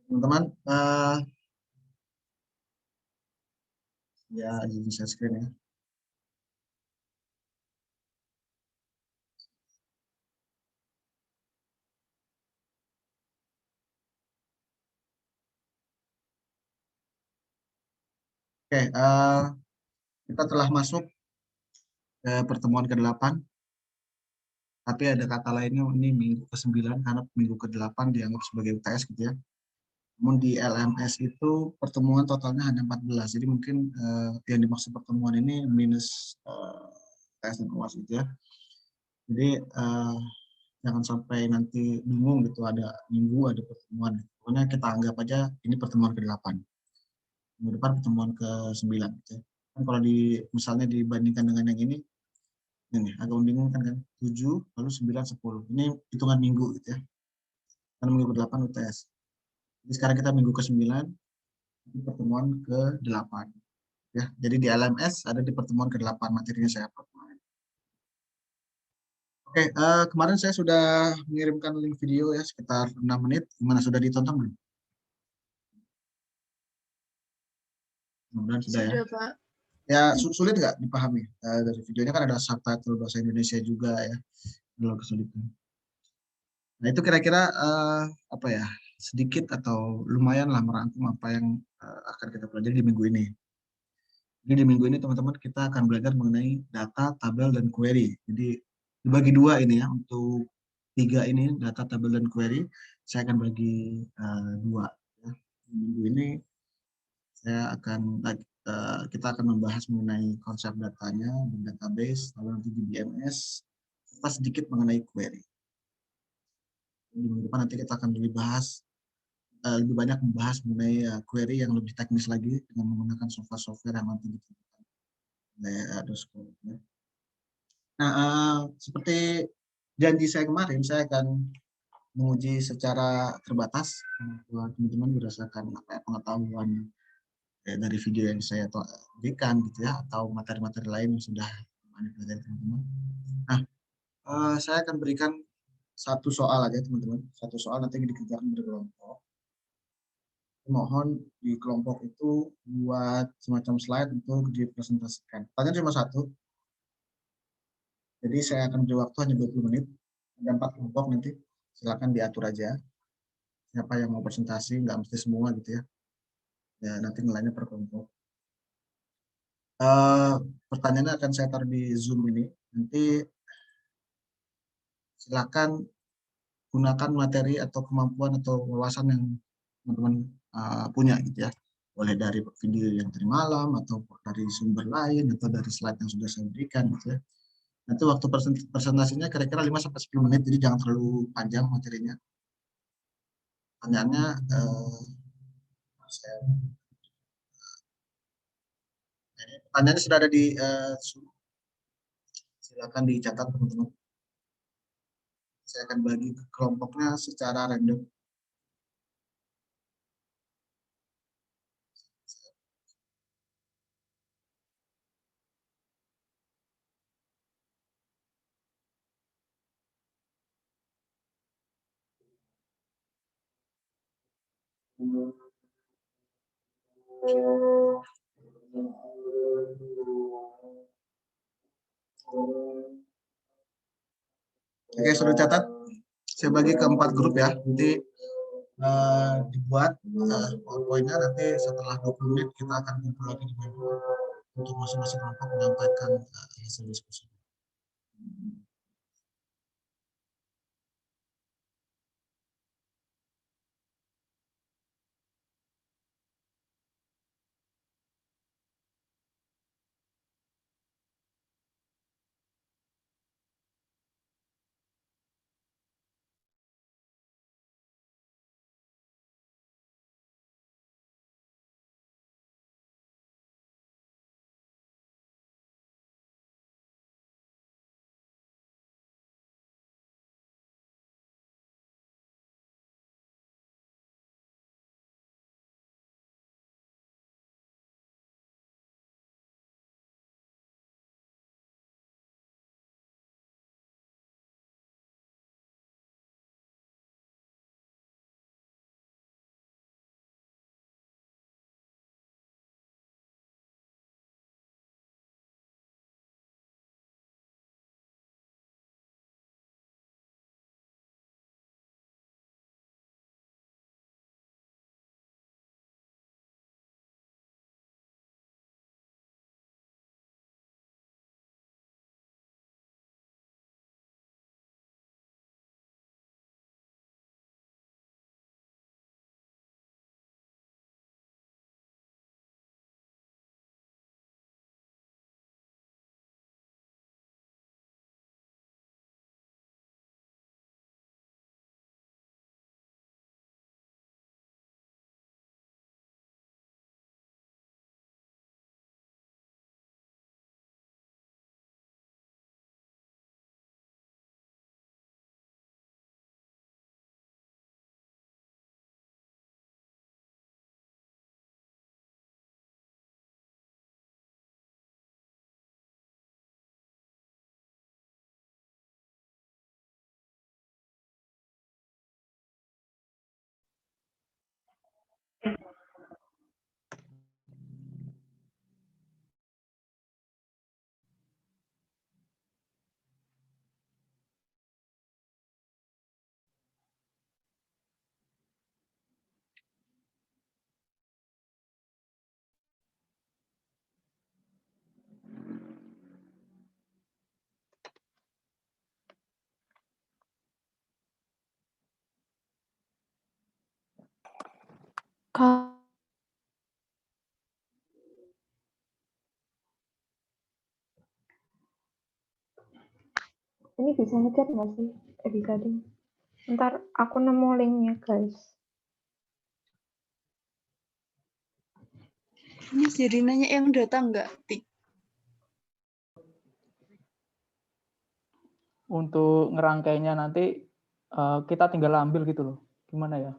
Teman-teman, ya izin share screen ya. Oke, kita telah masuk ke pertemuan ke-8, tapi ada kata lainnya ini minggu ke-9 karena minggu ke-8 dianggap sebagai UTS gitu ya. Namun di LMS itu pertemuan totalnya hanya 14. Jadi mungkin yang dimaksud pertemuan ini minus UTS dan UAS gitu ya. Jadi jangan sampai nanti bingung gitu ada minggu ada pertemuan. Pokoknya kita anggap aja ini pertemuan ke-8. Minggu depan pertemuan ke-9 gitu ya. Kan kalau misalnya dibandingkan dengan yang ini agak membingungkan kan 7 lalu 9 10 ini hitungan minggu gitu ya karena minggu ke-8 UTS. Jadi sekarang kita minggu ke-9 pertemuan ke-8 ya. Jadi di LMS ada di pertemuan ke-8 materinya saya upload kemarin. Oke, kemarin saya sudah mengirimkan link video ya sekitar 6 menit. Gimana, sudah ditonton belum? Mudah-mudahan sudah ya. Sudah, Pak. Ya sulit nggak dipahami? Dari videonya kan ada subtitle bahasa Indonesia juga ya. Kalau kesulitan. Nah itu kira-kira apa ya, sedikit atau lumayan lah merangkum apa yang akan kita pelajari di minggu ini. Jadi di minggu ini teman-teman kita akan belajar mengenai data, tabel, dan query. Jadi dibagi dua ini ya, untuk tiga ini, data, tabel, dan query, saya akan bagi dua. Ya. Di minggu ini kita akan membahas mengenai konsep datanya, dan database, lalu nanti di BMS, serta sedikit mengenai query. Di minggu depan nanti kita akan lebih banyak membahas mengenai query yang lebih teknis lagi dengan menggunakan software-software yang nanti ditentukan oleh Dosco. Ya. Nah, seperti janji saya kemarin, saya akan menguji secara terbatas buat teman-teman berdasarkan pengetahuan dari video yang saya berikan gitu ya, atau materi-materi lain yang sudah dipelajari teman-teman. Nah, saya akan berikan satu soal aja teman-teman, satu soal nanti dikerjakan berkelompok. Mohon di kelompok itu buat semacam slide untuk dipresentasikan. Tanya cuma satu, jadi saya akan beri waktu hanya 20 menit. Ada 4 kelompok nanti, silakan diatur aja. Siapa yang mau presentasi, nggak mesti semua gitu ya. Ya nanti nilainya per kelompok. Pertanyaannya akan saya taruh di Zoom ini. Nanti silakan gunakan materi atau kemampuan atau wawasan yang teman-teman punya gitu ya. Boleh dari video yang tadi malam, atau dari sumber lain, atau dari slide yang sudah saya berikan gitu ya. Nanti waktu presentasinya kira-kira 5-10 menit, jadi jangan terlalu panjang materinya. Pertanyaannya, pertanyaannya sudah ada di silakan dicatat teman-teman. Saya akan bagi ke kelompoknya secara random. Oke, sudah catat. Saya bagi ke 4 grup ya. Nanti dibuat PowerPoint-nya, nanti setelah 20 menit kita akan kumpul lagi di Google untuk masing-masing kelompok menyampaikan hasil diskusi. Ini bisa ngechat nggak sih? Bisa deh. Ntar aku nemu linknya, guys. Ini jadi nanya yang data nggak, Tik? Untuk ngerangkainya nanti kita tinggal ambil gitu loh. Gimana ya?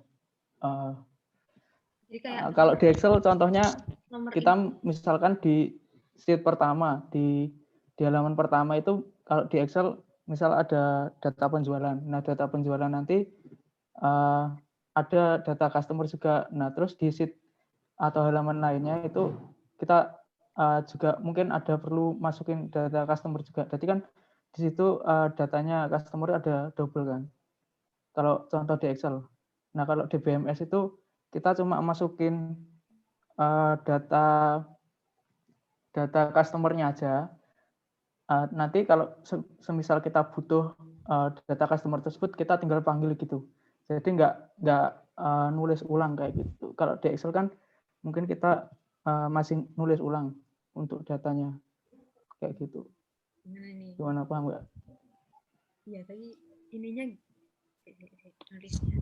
Jadi kayak Kalau di Excel contohnya nomor kita misalkan di sheet pertama, di halaman pertama itu kalau di Excel misal ada data penjualan. Nah, data penjualan nanti ada data customer juga. Nah, terus di sheet atau halaman lainnya itu kita juga mungkin ada perlu masukin data customer juga. Jadi kan di situ datanya customer ada double kan. Kalau contoh di Excel. Nah, kalau di BMS itu kita cuma masukin data customer-nya aja. Nanti kalau semisal kita butuh data customer tersebut, kita tinggal panggil gitu. Jadi nggak nulis ulang kayak gitu. Kalau di Excel kan mungkin kita masih nulis ulang untuk datanya kayak gitu. Gimana, paham nggak? Iya, tapi ininya nulisnya.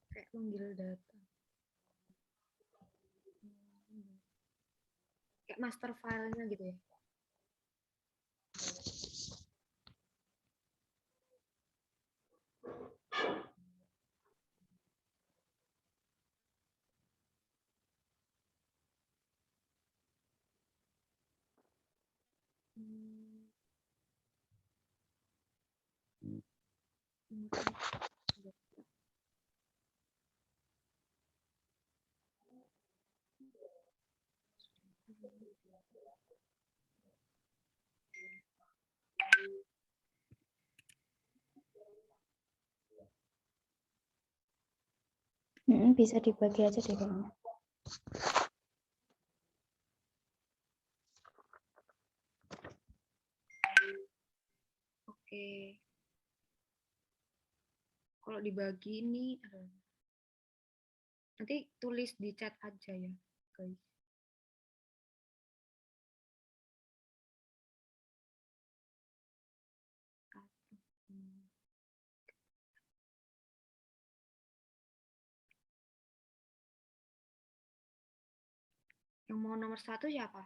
Kayak manggil data. Kayak master file-nya gitu ya. Bisa dibagi aja deh kayaknya. Oke. Kalau dibagi ini, nanti tulis di chat aja ya, guys. Yang mau nomor 1 siapa?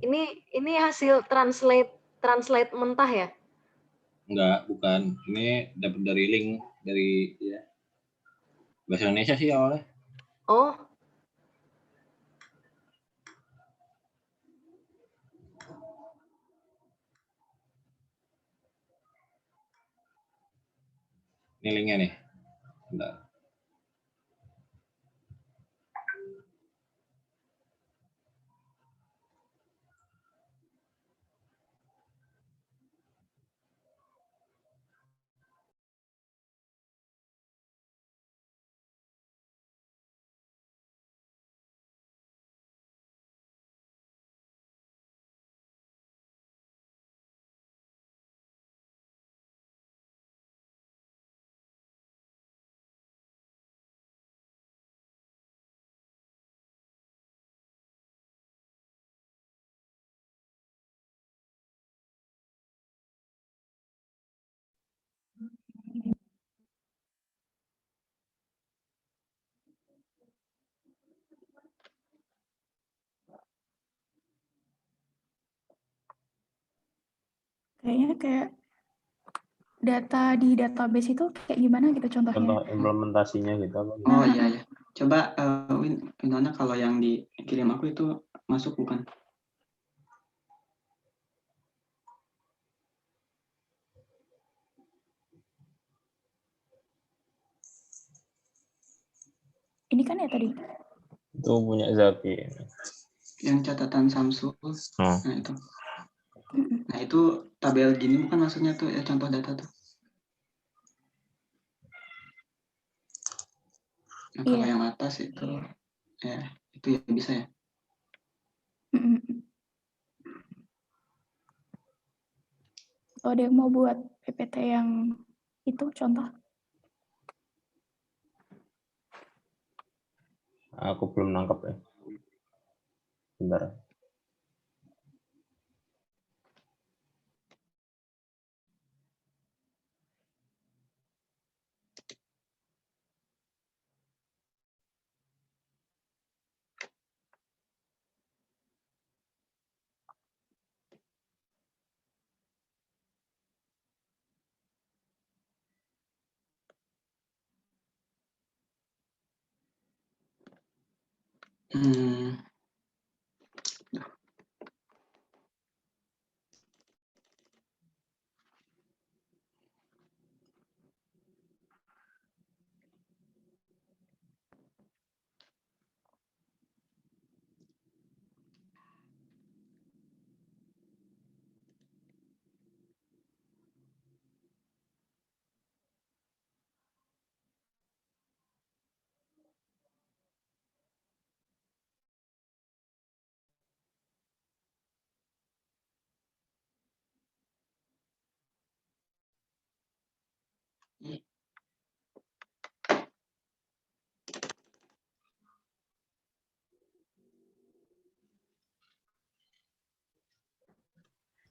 Ini hasil translate mentah ya? Enggak, bukan. Ini dapat dari link dari ya. Bahasa Indonesia sih awalnya. Oh. Ini linknya nih. Bentar. Kayaknya kayak data di database itu kayak gimana gitu contohnya? Contoh implementasinya gitu apa? Oh iya ya. Coba Winona kalau yang dikirim aku itu masuk bukan? Ini kan ya tadi. Itu punya Zaki. Yang catatan Samsul. Oh. Nah itu. Nah itu tabel gini bukan maksudnya tuh ya contoh data tuh. Nah, kalau Iya. yang atas itu ya itu ya bisa ya. Kalau ada yang mau buat PPT yang itu contoh. Aku belum nangkep ya. Bentar.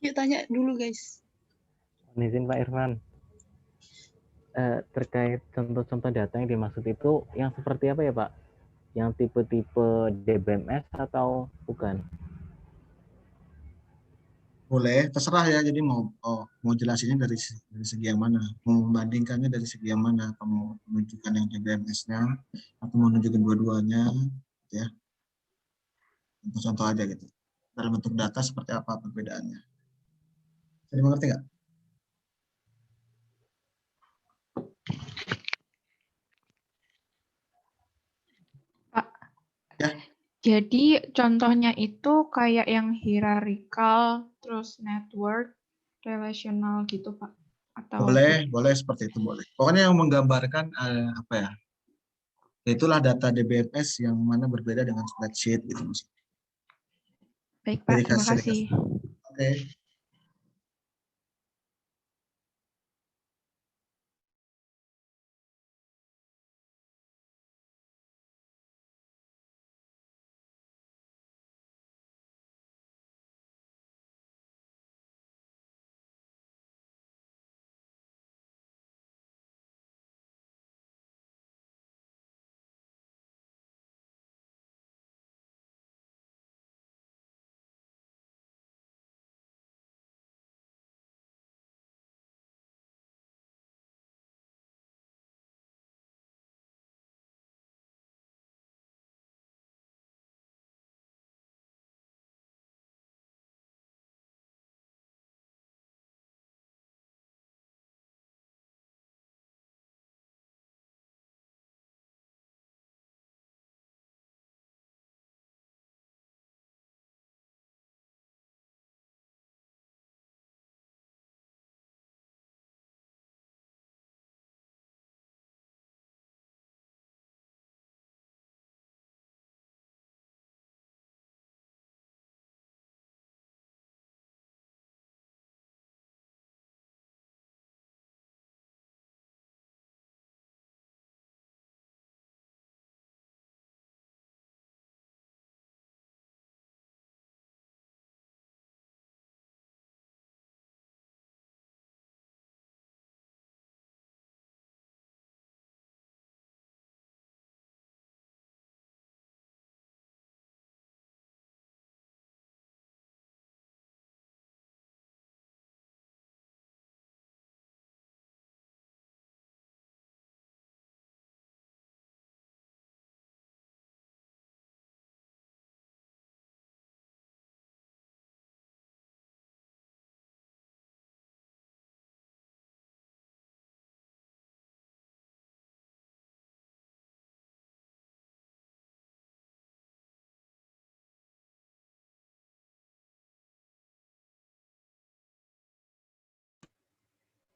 Yuk tanya dulu guys. Izin Pak Irfan. Terkait contoh-contoh data yang dimaksud itu yang seperti apa ya Pak? Yang tipe-tipe DBMS atau bukan? Boleh, terserah ya. Jadi mau jelasinnya dari segi yang mana, mau membandingkannya dari segi yang mana, atau mau menunjukkan yang DBMS-nya, atau mau menunjukkan dua-duanya, gitu ya. Contoh-contoh aja gitu. Dalam bentuk data seperti apa perbedaannya. Jadi mengerti nggak? Pak. Ya. Jadi contohnya itu kayak yang hierarchical, terus network, relational gitu Pak? Atau Boleh seperti itu boleh. Pokoknya yang menggambarkan apa ya? Itulah data DBMS yang mana berbeda dengan spreadsheet gitu. Baik Pak, terima kasih. Oke.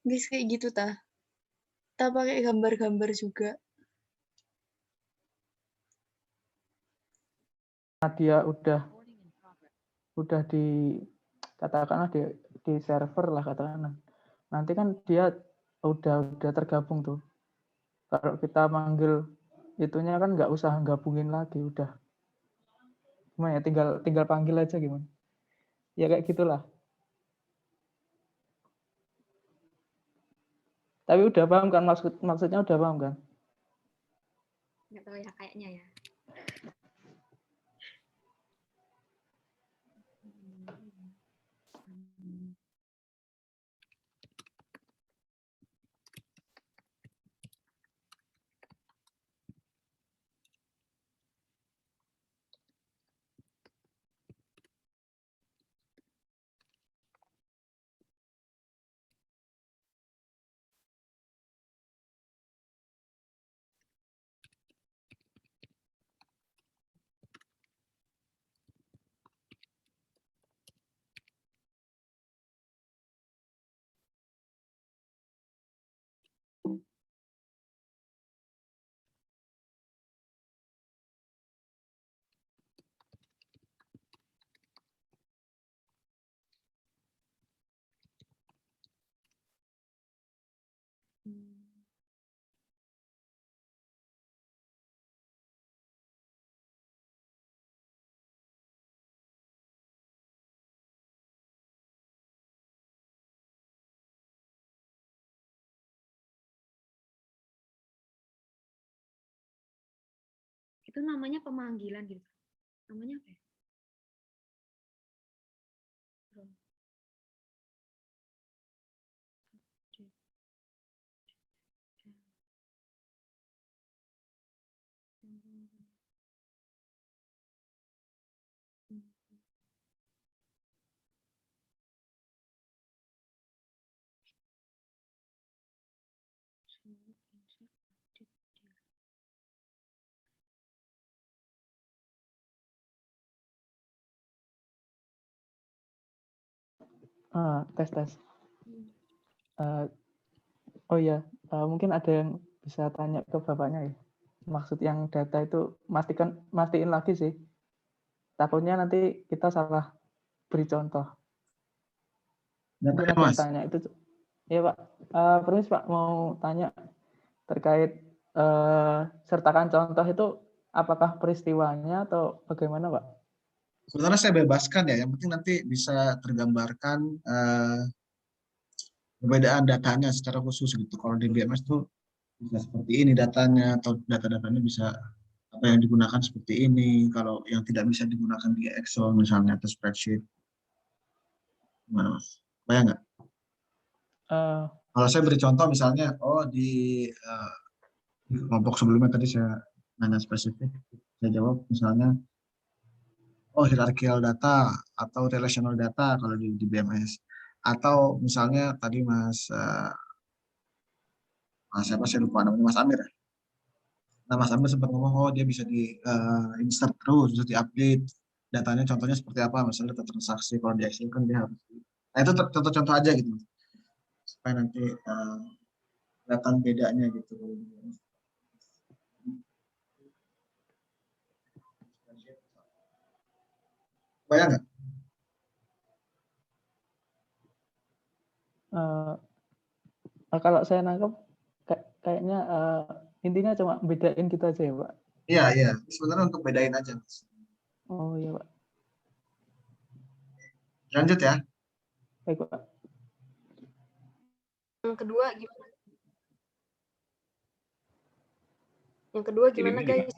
Guys, kayak gitu ta. Kita pakai gambar-gambar juga. Nah, dia udah di katakanlah di server lah katakanlah. Nanti kan dia udah tergabung tuh. Kalau kita manggil itunya kan nggak usah gabungin lagi, udah. Cuma ya tinggal panggil aja gimana. Ya kayak gitulah. Tapi udah paham kan maksudnya udah paham kan? Nggak tahu ya kayaknya ya. Itu namanya pemanggilan gitu. Namanya apa ya? Tes. Oh iya, mungkin ada yang bisa tanya ke bapaknya ya. Maksud yang data itu mastiin lagi sih. Takutnya nanti kita salah beri contoh. Mungkin Datanya ada yang Mas. tanya itu. Ya Pak, permis Pak mau tanya terkait sertakan contoh itu apakah peristiwanya atau bagaimana Pak? Sebenarnya saya bebaskan ya, yang penting nanti bisa tergambarkan perbedaan datanya secara khusus gitu. Kalau di BMS tuh bisa seperti ini datanya, atau data-datanya bisa apa yang digunakan seperti ini. Kalau yang tidak bisa digunakan di Excel misalnya atau spreadsheet, gimana Mas? Bayang nggak? Kalau saya beri contoh misalnya, di kelompok sebelumnya tadi saya nanya spesifik, saya jawab misalnya, hierarchical data atau relational data kalau di BMS. Atau misalnya tadi Mas siapa saya lupa namanya, Mas Amir. Nah, Mas Amir sempat ngomong, dia bisa di insert terus, bisa di-update datanya, contohnya seperti apa, misalnya data transaksi, kalau di Excel kan dia harus. Nah, itu contoh-contoh aja gitu, supaya nanti kelihatan bedanya gitu. Bayang nggak? Kalau saya nangkep kayaknya intinya cuma bedain gitu aja ya Pak. Iya, sebenarnya untuk bedain aja Mas. Oh iya Pak. Lanjut ya. Baik Pak. Yang kedua gimana? Yang kedua gimana guys?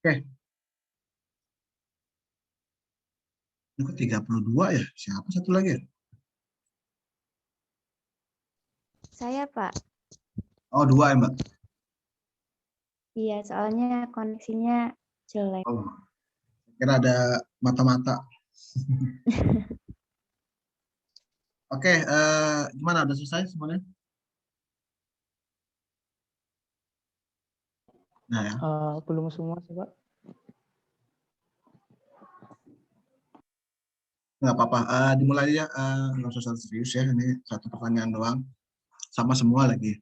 Oke. Ini kok 32 ya? Siapa satu lagi ya? Saya, Pak. Oh, 2 ya, Mbak? Iya, soalnya koneksinya jelek. Oh, kira ada mata-mata. Oke, gimana? Udah selesai semuanya? Nah ya. Belum semua sih, Pak. Nggak apa-apa. Dimulai aja. Nggak usah serius ya. Ini satu pertanyaan doang. Sama semua lagi.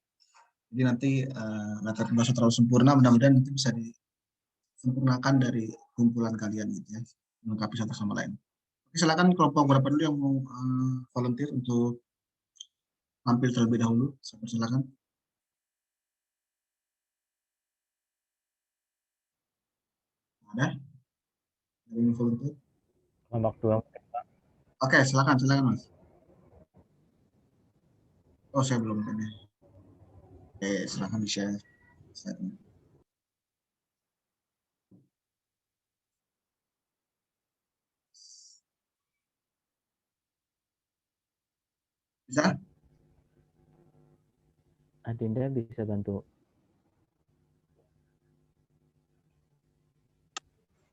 Jadi nanti nggak usah terlalu sempurna. Mudah-mudahan nanti bisa disempurnakan dari kumpulan kalian gitu ya. Melengkapi satu sama lain. Oke, silakan kelompok berapa dulu yang mau volunteer untuk tampil terlebih dahulu. Silakan. Ada? Ada yang volunteer? Kelompok 2. Oke, silakan Mas. Oh, saya belum tanya. Oke, silakan di-share. Bisa? Adinda bisa bantu.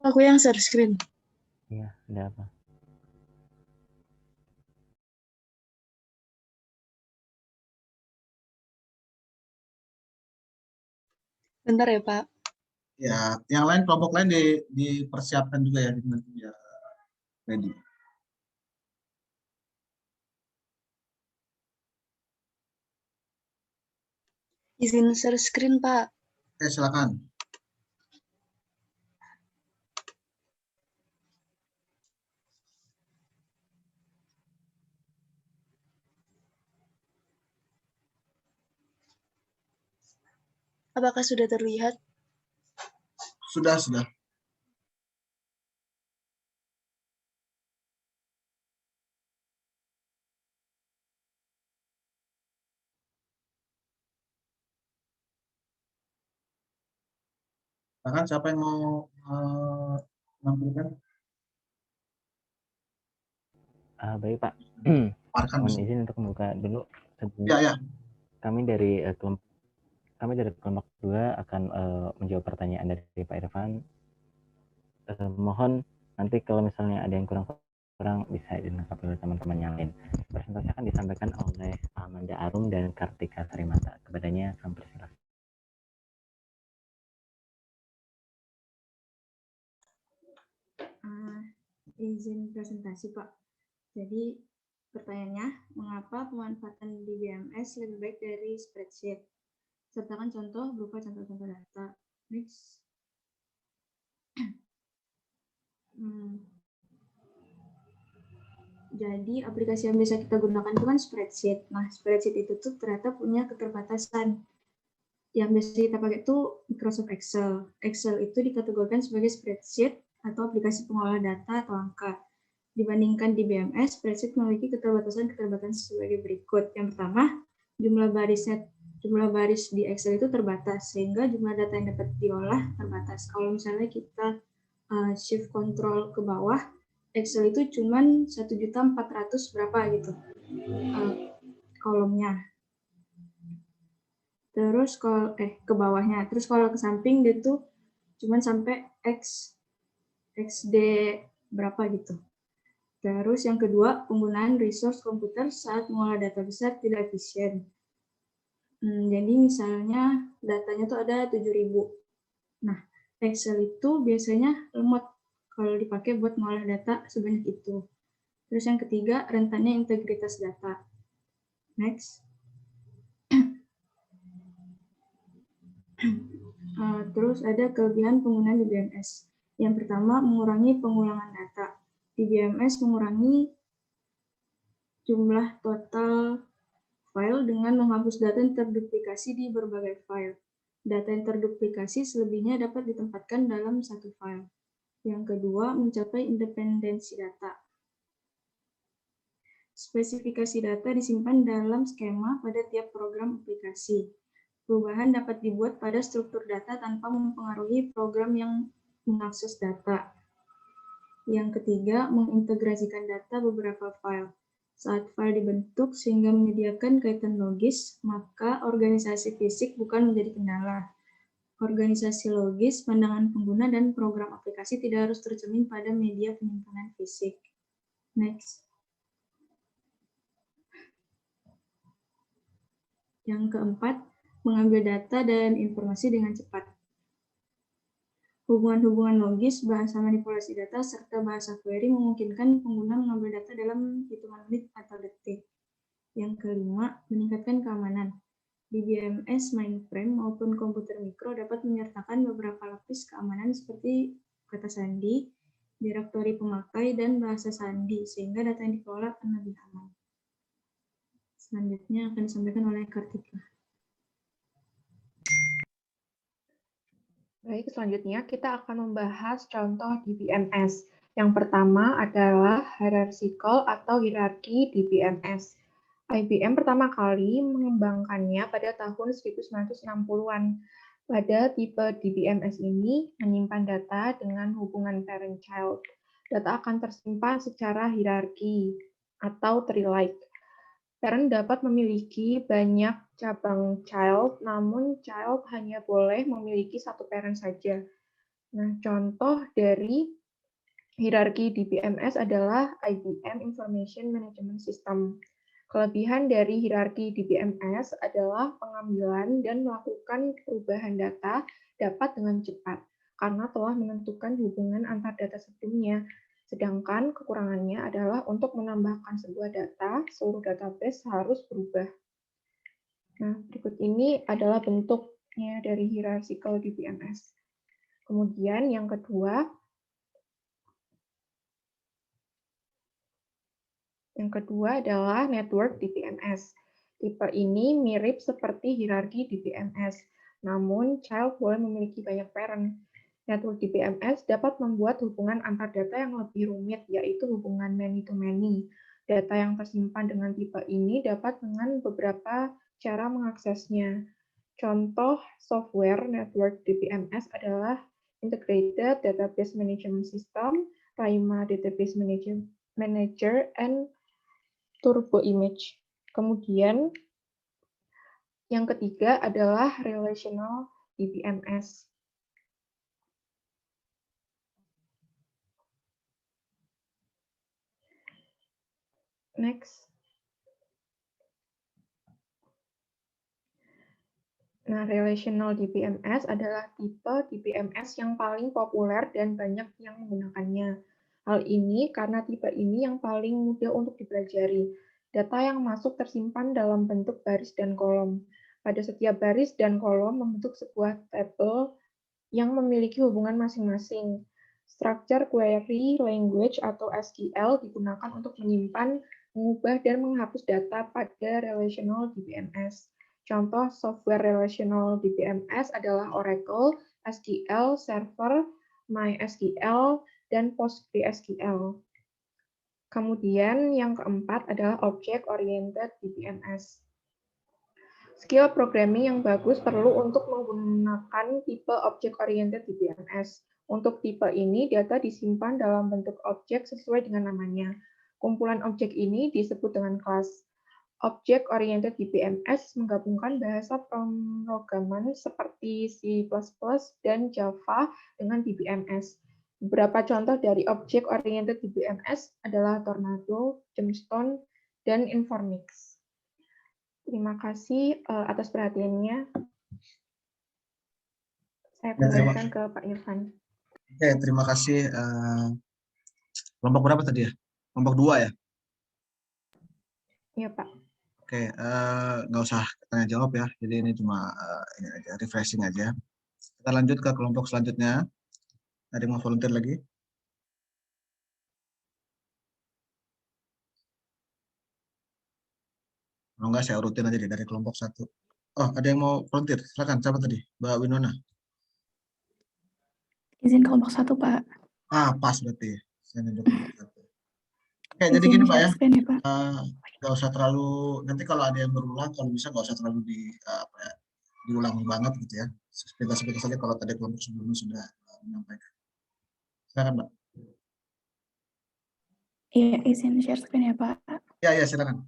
Aku yang share screen. Iya, ada apa? Bentar ya, Pak. Ya, yang lain kelompok lain dipersiapkan juga ya nanti biar ready. Izin share screen, Pak. Oke, silakan. Apakah sudah terlihat? Sudah. Silakan, siapa yang mau menampilkan? Baik, Pak. Mohon izin untuk membuka dulu. Ya. Kami dari kelompok 2 akan menjawab pertanyaan dari Pak Irfan. Mohon nanti kalau misalnya ada yang kurang bisa dilengkapi oleh teman-teman yang lain. Presentasi akan disampaikan oleh Amanda Arum dan Kartika Sarimata. Kepadanya kami persilakan. Izin presentasi, Pak. Jadi pertanyaannya, mengapa pemanfaatan di BMS lebih baik dari spreadsheet? Sertakan contoh berupa contoh-contoh data. Next. Jadi aplikasi yang bisa kita gunakan itu kan spreadsheet. Nah, spreadsheet itu tuh ternyata punya keterbatasan. Yang biasa kita pakai itu Microsoft Excel. Excel itu dikategorikan sebagai spreadsheet atau aplikasi pengolah data atau angka. Dibandingkan di BMS, spreadsheet memiliki keterbatasan sebagai berikut. Yang pertama, jumlah baris di Excel itu terbatas, sehingga jumlah data yang dapat diolah terbatas. Kalau misalnya kita shift control ke bawah, Excel itu cuman 1.400.000 berapa gitu kolomnya. Terus kalau ke bawahnya, terus kalau ke samping dia tuh cuman sampai XD berapa gitu. Terus yang kedua, penggunaan resource komputer saat mengolah data besar tidak efisien. Jadi misalnya datanya tuh ada 7.000. Nah, Excel itu biasanya lemot kalau dipakai buat mengolah data sebanyak itu. Terus yang ketiga, rentannya integritas data. Next. Terus ada kelebihan penggunaan di BMS. Yang pertama, mengurangi pengulangan data. Di BMS mengurangi jumlah total file dengan menghapus data yang terduplikasi di berbagai file. Data yang terduplikasi selebihnya dapat ditempatkan dalam satu file. Yang kedua, mencapai independensi data. Spesifikasi data disimpan dalam skema pada tiap program aplikasi. Perubahan dapat dibuat pada struktur data tanpa mempengaruhi program yang mengakses data. Yang ketiga, mengintegrasikan data beberapa file. Saat file dibentuk sehingga menyediakan kaitan logis, maka organisasi fisik bukan menjadi kendala. Organisasi logis, pandangan pengguna, dan program aplikasi tidak harus tercermin pada media penyimpanan fisik. Next. Yang keempat, mengambil data dan informasi dengan cepat. Hubungan-hubungan logis, bahasa manipulasi data, serta bahasa query memungkinkan pengguna mengambil data dalam hitungan menit atau detik. Yang kelima, meningkatkan keamanan. Di BMS mainframe maupun komputer mikro dapat menyertakan beberapa lapis keamanan seperti kata sandi, direktori pemakai, dan bahasa sandi, sehingga data yang dikelola akan lebih aman. Selanjutnya akan disampaikan oleh Kartika. Baik, selanjutnya kita akan membahas contoh di BMS. Yang pertama adalah hierarchical atau hierarki di BMS. IBM pertama kali mengembangkannya pada tahun 1960-an. Pada tipe di BMS ini menyimpan data dengan hubungan parent-child. Data akan tersimpan secara hierarki atau tree-like. Parent dapat memiliki banyak cabang child, namun child hanya boleh memiliki satu parent saja. Nah, contoh dari hierarki di BMS adalah IBM Information Management System. Kelebihan dari hierarki di BMS adalah pengambilan dan melakukan perubahan data dapat dengan cepat, karena telah menentukan hubungan antar data sebelumnya. Sedangkan kekurangannya adalah untuk menambahkan sebuah data, seluruh database harus berubah. Nah, berikut ini adalah bentuknya dari hierarchical di BMS. Kemudian yang kedua adalah network di BMS. Tipe ini mirip seperti hierarki di BMS, namun child boleh memiliki banyak parent. Network di BMS dapat membuat hubungan antar data yang lebih rumit, yaitu hubungan many-to-many. Data yang tersimpan dengan tipe ini dapat dengan beberapa cara mengaksesnya. Contoh software network di BMS adalah Integrated Database Management System, RAIMA Database Manager, and Turbo Image. Kemudian yang ketiga adalah relational di BMS. Next. Nah, relational di BMS adalah tipe di BMS yang paling populer dan banyak yang menggunakannya. Hal ini karena tipe ini yang paling mudah untuk dipelajari. Data yang masuk tersimpan dalam bentuk baris dan kolom. Pada setiap baris dan kolom membentuk sebuah tabel yang memiliki hubungan masing-masing. Structure Query Language atau SQL digunakan untuk menyimpan, mengubah, dan menghapus data pada relational di BMS. Contoh software relational di BMS adalah Oracle, SQL Server, MySQL, dan PostgreSQL. Kemudian yang keempat adalah Object-Oriented di BMS. Skill programming yang bagus perlu untuk menggunakan tipe Object-Oriented di BMS. Untuk tipe ini, data disimpan dalam bentuk objek sesuai dengan namanya. Kumpulan objek ini disebut dengan kelas. Object-Oriented di BMS menggabungkan bahasa pemrograman seperti C++ dan Java dengan di BMS. Beberapa contoh dari Object-Oriented di BMS adalah Tornado, Gemstone, dan Informix. Terima kasih atas perhatiannya. Saya kembalikan ke Pak Irfan. Oke, terima kasih. Kelompok berapa tadi ya? Kelompok 2 ya? Iya, Pak. Oke, nggak usah tanya jawab ya. Jadi ini cuma ini aja, refreshing aja. Kita lanjut ke kelompok selanjutnya. Ada yang mau volunteer lagi? Kalau enggak, saya urutin aja dari kelompok 1. Oh, ada yang mau volunteer? Silakan, siapa tadi? Mbak Winona. Izin kelompok 1, Pak. Ah, pas berarti. Saya nunjuk kelompok 1. Oke, jadi gini Pak ya. Nggak usah terlalu, nanti kalau ada yang berulang, kalau bisa nggak usah terlalu diulangi banget gitu ya. Sepintas-sepintas saja kalau tadi kelompok sebelumnya sudah menyampaikan. Silakan, Mbak. Iya, izin share screen ya, Pak. Ya, silakan.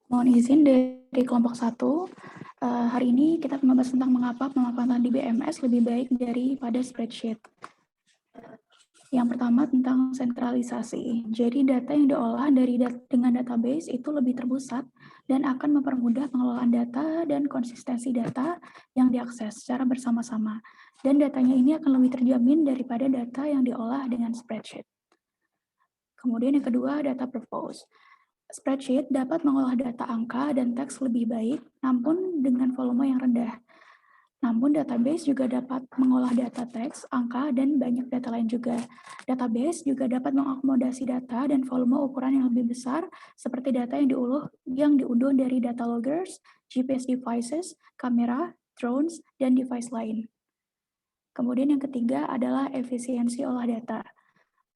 Mohon izin dari kelompok 1. Hari ini kita membahas tentang mengapa pemanfaatan di BMS lebih baik daripada spreadsheet. Yang pertama tentang sentralisasi. Jadi data yang diolah dengan database itu lebih terpusat dan akan mempermudah pengelolaan data dan konsistensi data yang diakses secara bersama-sama. Dan datanya ini akan lebih terjamin daripada data yang diolah dengan spreadsheet. Kemudian yang kedua, data purpose. Spreadsheet dapat mengolah data angka dan teks lebih baik, namun dengan volume yang rendah. Namun database juga dapat mengolah data teks, angka, dan banyak data lain juga. Database juga dapat mengakomodasi data dan volume ukuran yang lebih besar, seperti data yang diunduh dari data loggers, GPS devices, kamera, drones, dan device lain. Kemudian yang ketiga adalah efisiensi olah data.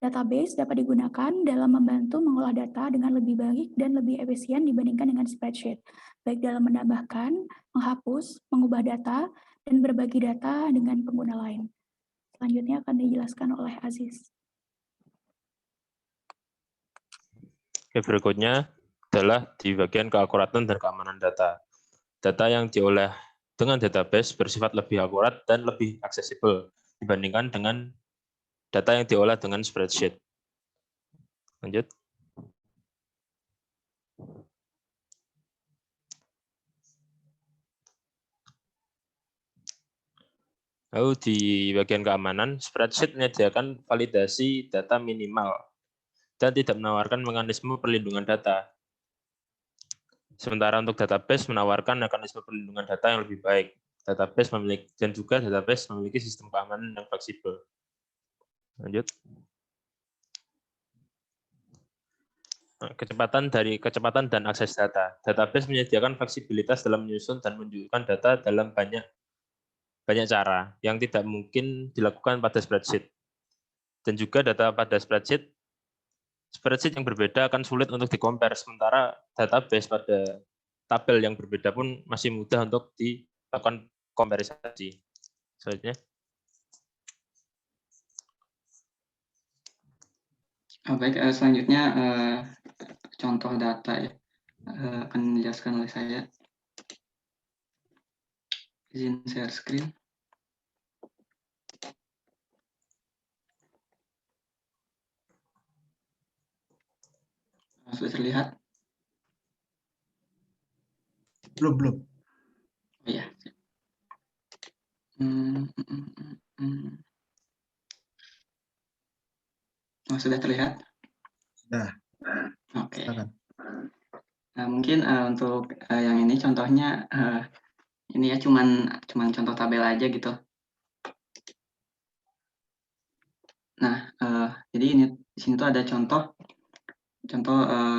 Database dapat digunakan dalam membantu mengolah data dengan lebih baik dan lebih efisien dibandingkan dengan spreadsheet, baik dalam menambahkan, menghapus, mengubah data, dan berbagi data dengan pengguna lain. Selanjutnya akan dijelaskan oleh Aziz. Oke, berikutnya adalah di bagian keakuratan dan keamanan data. Data yang diolah dengan database bersifat lebih akurat dan lebih aksesibel dibandingkan dengan data yang diolah dengan spreadsheet. Lanjut. Lalu di bagian keamanan, spreadsheet menyediakan validasi data minimal dan tidak menawarkan mekanisme perlindungan data. Sementara untuk database menawarkan mekanisme perlindungan data yang lebih baik. Database memiliki sistem keamanan yang fleksibel. Lanjut. Kecepatan dan akses data. Database menyediakan fleksibilitas dalam menyusun dan menunjukkan data dalam banyak cara yang tidak mungkin dilakukan pada spreadsheet. Dan juga data pada spreadsheet yang berbeda akan sulit untuk di-compare, sementara database pada tabel yang berbeda pun masih mudah untuk dilakukan komparisi. Selanjutnya. Baik, selanjutnya contoh data ya akan dijelaskan oleh saya. Izin share screen. Sudah terlihat? Belum. Iya. Sudah terlihat? Sudah. Oke. Nah, mungkin untuk yang ini contohnya ini ya cuman contoh tabel aja gitu. Nah, jadi ini di sini tuh ada contoh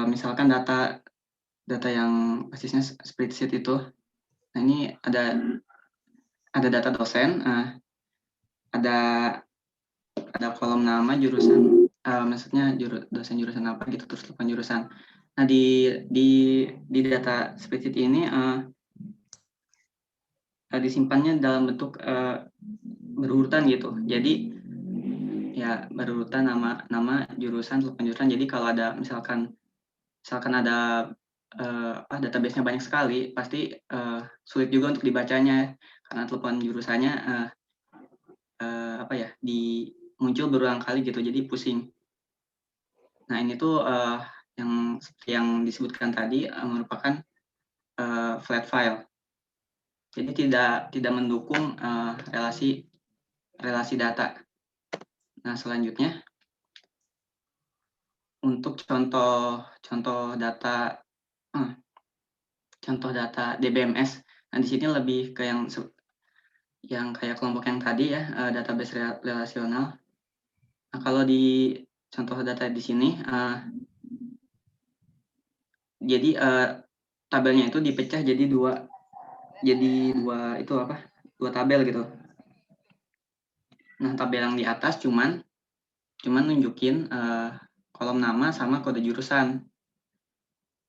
misalkan data yang basisnya spreadsheet itu. Nah, ini ada data dosen, ada kolom nama, jurusan, maksudnya dosen jurusan apa gitu, terus telepon jurusan. Nah, di data spreadsheet ini disimpannya dalam bentuk berurutan gitu. Jadi ya berurutan nama, jurusan, telepon jurusan. Jadi kalau ada misalkan ada database-nya banyak sekali, pasti sulit juga untuk dibacanya karena telepon jurusannya muncul berulang kali gitu, jadi pusing. Nah, ini tuh yang disebutkan tadi merupakan flat file. Jadi tidak mendukung relasi data. Nah, selanjutnya untuk contoh data DBMS. Nah, di sini lebih ke yang kayak kelompok yang tadi ya, database relasional. Nah, kalau di contoh data di sini. Jadi tabelnya itu dipecah jadi dua tabel gitu. Nah, tabel yang di atas cuman nunjukin kolom nama sama kode jurusan.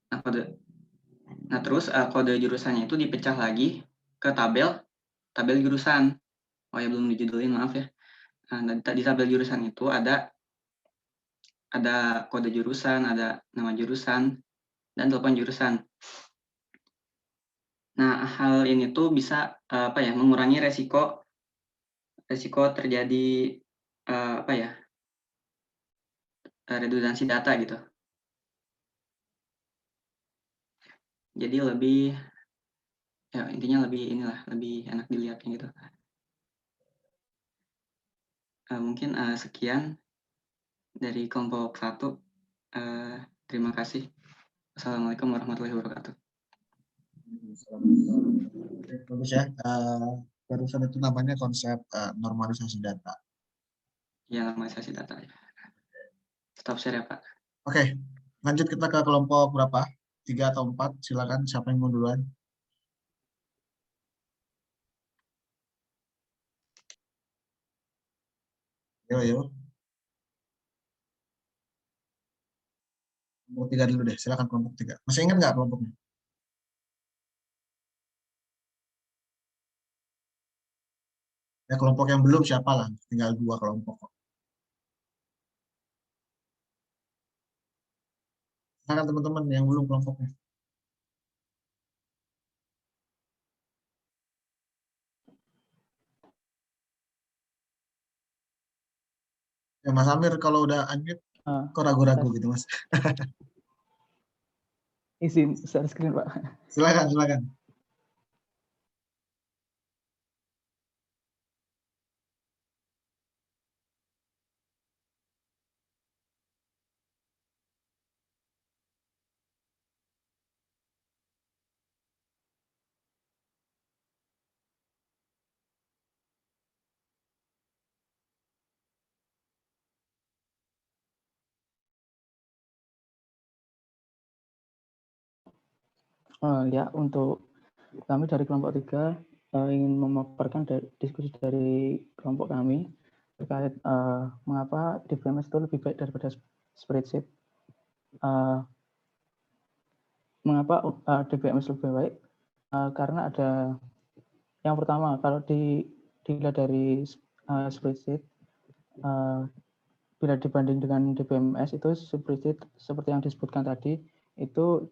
Nah, terus kode jurusannya itu dipecah lagi ke tabel jurusan. Oh ya, belum dijudulin, maaf ya. Nah, di tabel jurusan itu ada kode jurusan, ada nama jurusan, dan telepon jurusan. Nah, hal ini tuh bisa mengurangi resiko terjadi redundansi data gitu. Jadi intinya lebih enak dilihatnya gitu. Mungkin sekian dari kelompok 1. Terima kasih. Assalamualaikum warahmatullahi wabarakatuh. Bagus ya. Barusan itu namanya konsep normalisasi data. Ya, normalisasi data. Stop share ya, Pak. Oke, lanjut kita ke kelompok berapa? 3 atau 4? Silakan, siapa yang mau duluan? Yo. Kelompok 3 dulu deh, silakan kelompok 3. Masih ingat nggak kelompoknya? Ya, kelompok yang belum siapa lah, tinggal 2 kelompok. Silakan teman-teman yang belum kelompoknya. Ya, Mas Amir kalau udah unmute, kok ragu-ragu gitu, Mas? Izin share screen, Pak. Silakan. Ya, untuk kami dari kelompok 3 ingin memaparkan diskusi dari kelompok kami terkait mengapa DBMS itu lebih baik daripada spreadsheet. Mengapa DBMS lebih baik? Karena ada yang pertama, kalau dilihat dari spreadsheet, bila dibanding dengan DBMS itu spreadsheet seperti yang disebutkan tadi itu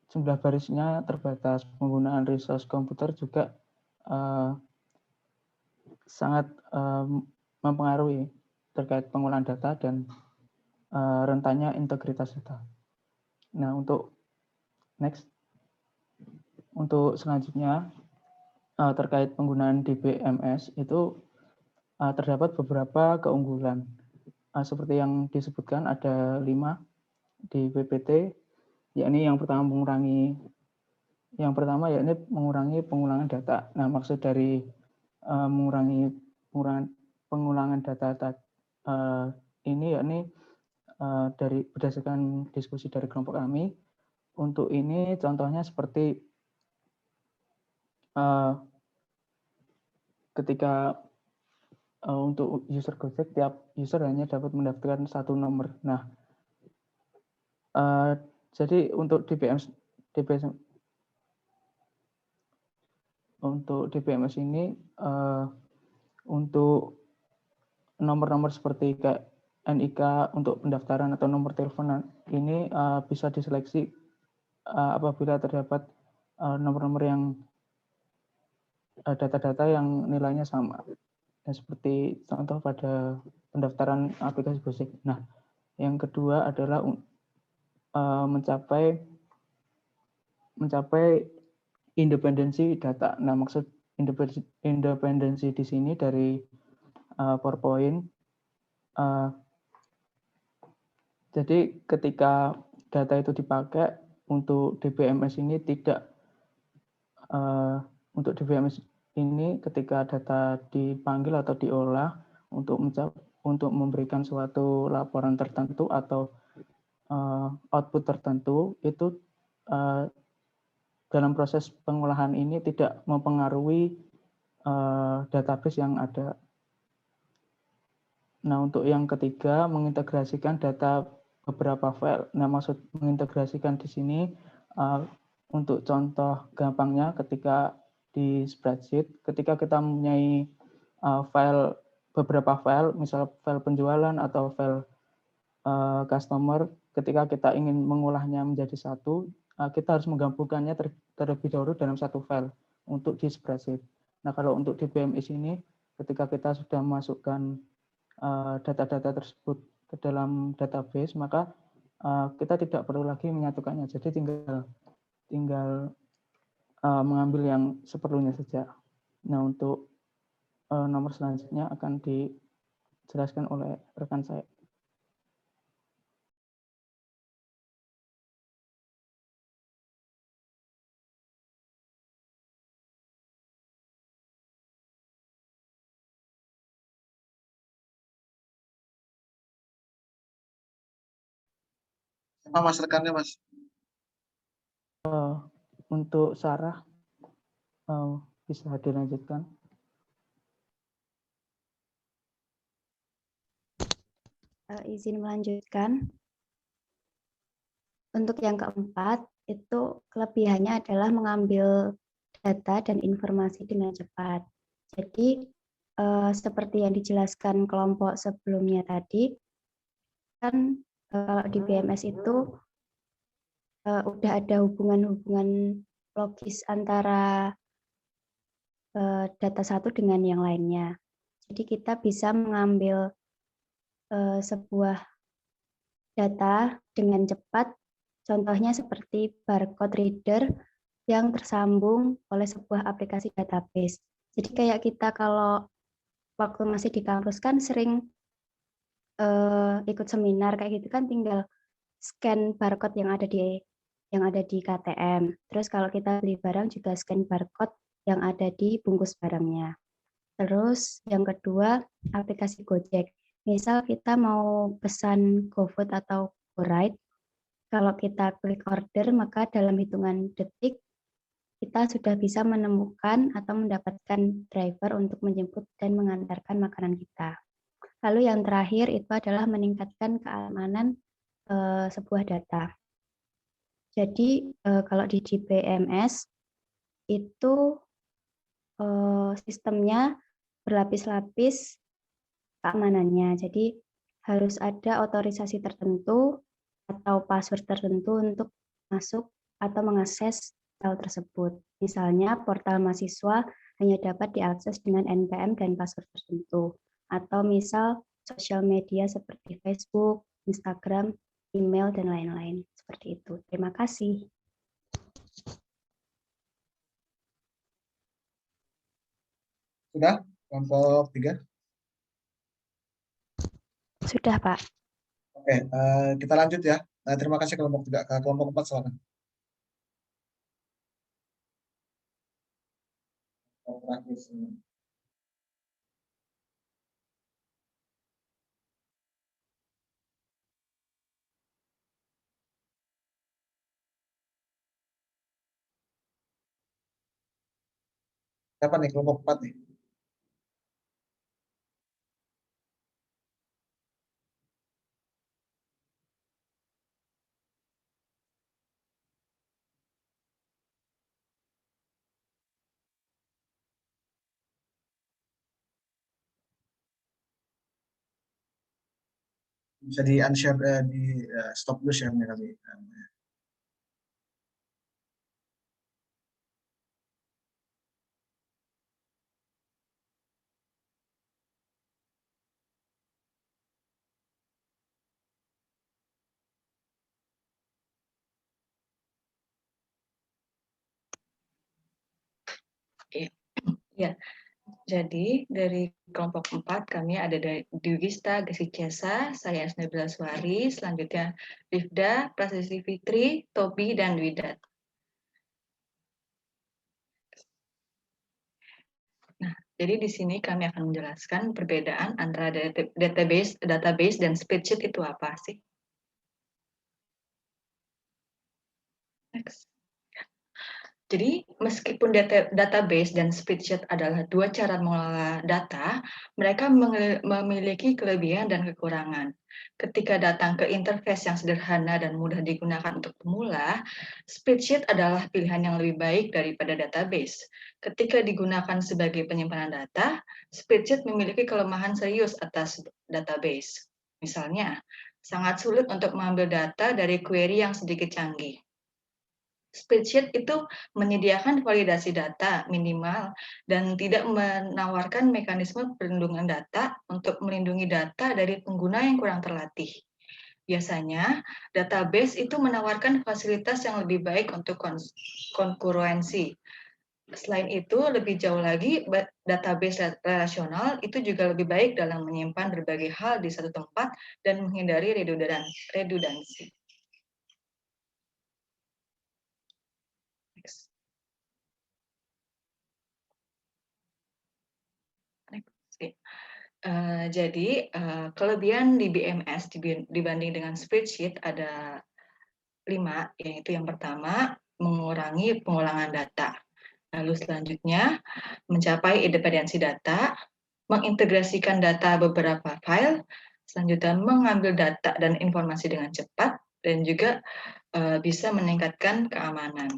jumlah barisnya terbatas, penggunaan resource komputer juga sangat mempengaruhi terkait pengolahan data dan rentannya integritas data. Nah, untuk selanjutnya terkait penggunaan DBMS itu terdapat beberapa keunggulan. Seperti yang disebutkan ada 5 di PPT, yakni yang pertama mengurangi pengulangan data. Nah, maksud dari mengurangi pengulangan data ini yakni berdasarkan diskusi dari kelompok kami, untuk ini contohnya seperti ketika untuk user Gojek, tiap user hanya dapat mendaftarkan 1 nomor. Nah, jadi untuk DBMS ini untuk nomor-nomor seperti kayak NIK untuk pendaftaran atau nomor telepon ini bisa diseleksi apabila terdapat nomor-nomor yang data-data yang nilainya sama. Nah, seperti contoh pada pendaftaran aplikasi Gojek. Nah, yang kedua adalah mencapai independensi data. Nah, maksud independensi di sini dari PowerPoint. Jadi ketika data itu dipakai untuk DBMS ini untuk DBMS ini ketika data dipanggil atau diolah untuk untuk memberikan suatu laporan tertentu atau output tertentu, itu dalam proses pengolahan ini tidak mempengaruhi database yang ada. Nah, untuk yang ketiga, mengintegrasikan data beberapa file. Nah, maksud mengintegrasikan di sini untuk contoh gampangnya ketika di spreadsheet, ketika kita mempunyai beberapa file, misal file penjualan atau file customer, ketika kita ingin mengolahnya menjadi satu, kita harus menggabungkannya terlebih dahulu dalam satu file untuk di spreadsheet. Nah, kalau untuk di BMS ini, ketika kita sudah memasukkan data-data tersebut ke dalam database, maka kita tidak perlu lagi menyatukannya. Jadi tinggal mengambil yang seperlunya saja. Nah, untuk nomor selanjutnya akan dijelaskan oleh rekan saya. Apa Mas rekannya, Mas? Untuk Sarah, bisa dilanjutkan. Izin melanjutkan. Untuk yang keempat, itu kelebihannya adalah mengambil data dan informasi dengan cepat. Jadi, seperti yang dijelaskan kelompok sebelumnya tadi, kan kalau di BMS itu udah ada hubungan-hubungan logis antara data satu dengan yang lainnya. Jadi kita bisa mengambil sebuah data dengan cepat, contohnya seperti barcode reader yang tersambung oleh sebuah aplikasi database. Jadi kayak kita kalau waktu masih di kampus kan sering ikut seminar kayak gitu kan, tinggal scan barcode yang ada di KTM. Terus kalau kita beli barang juga scan barcode yang ada di bungkus barangnya. Terus yang kedua, aplikasi Gojek. Misal kita mau pesan GoFood atau GoRide, kalau kita klik order, maka dalam hitungan detik kita sudah bisa menemukan atau mendapatkan driver untuk menjemput dan mengantarkan makanan kita. Lalu yang terakhir itu adalah meningkatkan keamanan sebuah data. Jadi kalau di BMS itu sistemnya berlapis-lapis keamanannya. Jadi harus ada otorisasi tertentu atau password tertentu untuk masuk atau mengakses file tersebut. Misalnya portal mahasiswa hanya dapat diakses dengan NPM dan password tertentu. Atau misal sosial media seperti Facebook, Instagram, email, dan lain-lain. Seperti itu. Terima kasih. Sudah? Kelompok 3? Sudah, Pak. Oke, kita lanjut ya. Terima kasih kelompok 3. Kelompok 4 silakan. Siapa nih kelompok 4 nih? Bisa di unshare, di stop dulu share-nya kali. Ya, jadi dari kelompok 4 kami ada dari Dwista Gesikesa, saya Asnabila Suari, selanjutnya Rifda, Prasasti Fitri, Tobi, dan Widat. Nah, Jadi di sini kami akan menjelaskan perbedaan antara database dan spreadsheet itu apa sih. Next. Jadi meskipun database dan spreadsheet adalah dua cara mengelola data, mereka memiliki kelebihan dan kekurangan. Ketika datang ke interface yang sederhana dan mudah digunakan untuk pemula, spreadsheet adalah pilihan yang lebih baik daripada database. Ketika digunakan sebagai penyimpanan data, spreadsheet memiliki kelemahan serius atas database. Misalnya, sangat sulit untuk mengambil data dari query yang sedikit canggih. Spreadsheet itu menyediakan validasi data minimal dan tidak menawarkan mekanisme perlindungan data untuk melindungi data dari pengguna yang kurang terlatih. Biasanya, database itu menawarkan fasilitas yang lebih baik untuk konkurensi. Selain itu, lebih jauh lagi, database relasional itu juga lebih baik dalam menyimpan berbagai hal di satu tempat dan menghindari redundansi. Jadi, kelebihan di BMS dibanding dengan spreadsheet ada 5, yaitu yang pertama, mengurangi pengulangan data. Lalu selanjutnya, mencapai independensi data, mengintegrasikan data beberapa file, selanjutnya mengambil data dan informasi dengan cepat, dan juga bisa meningkatkan keamanan.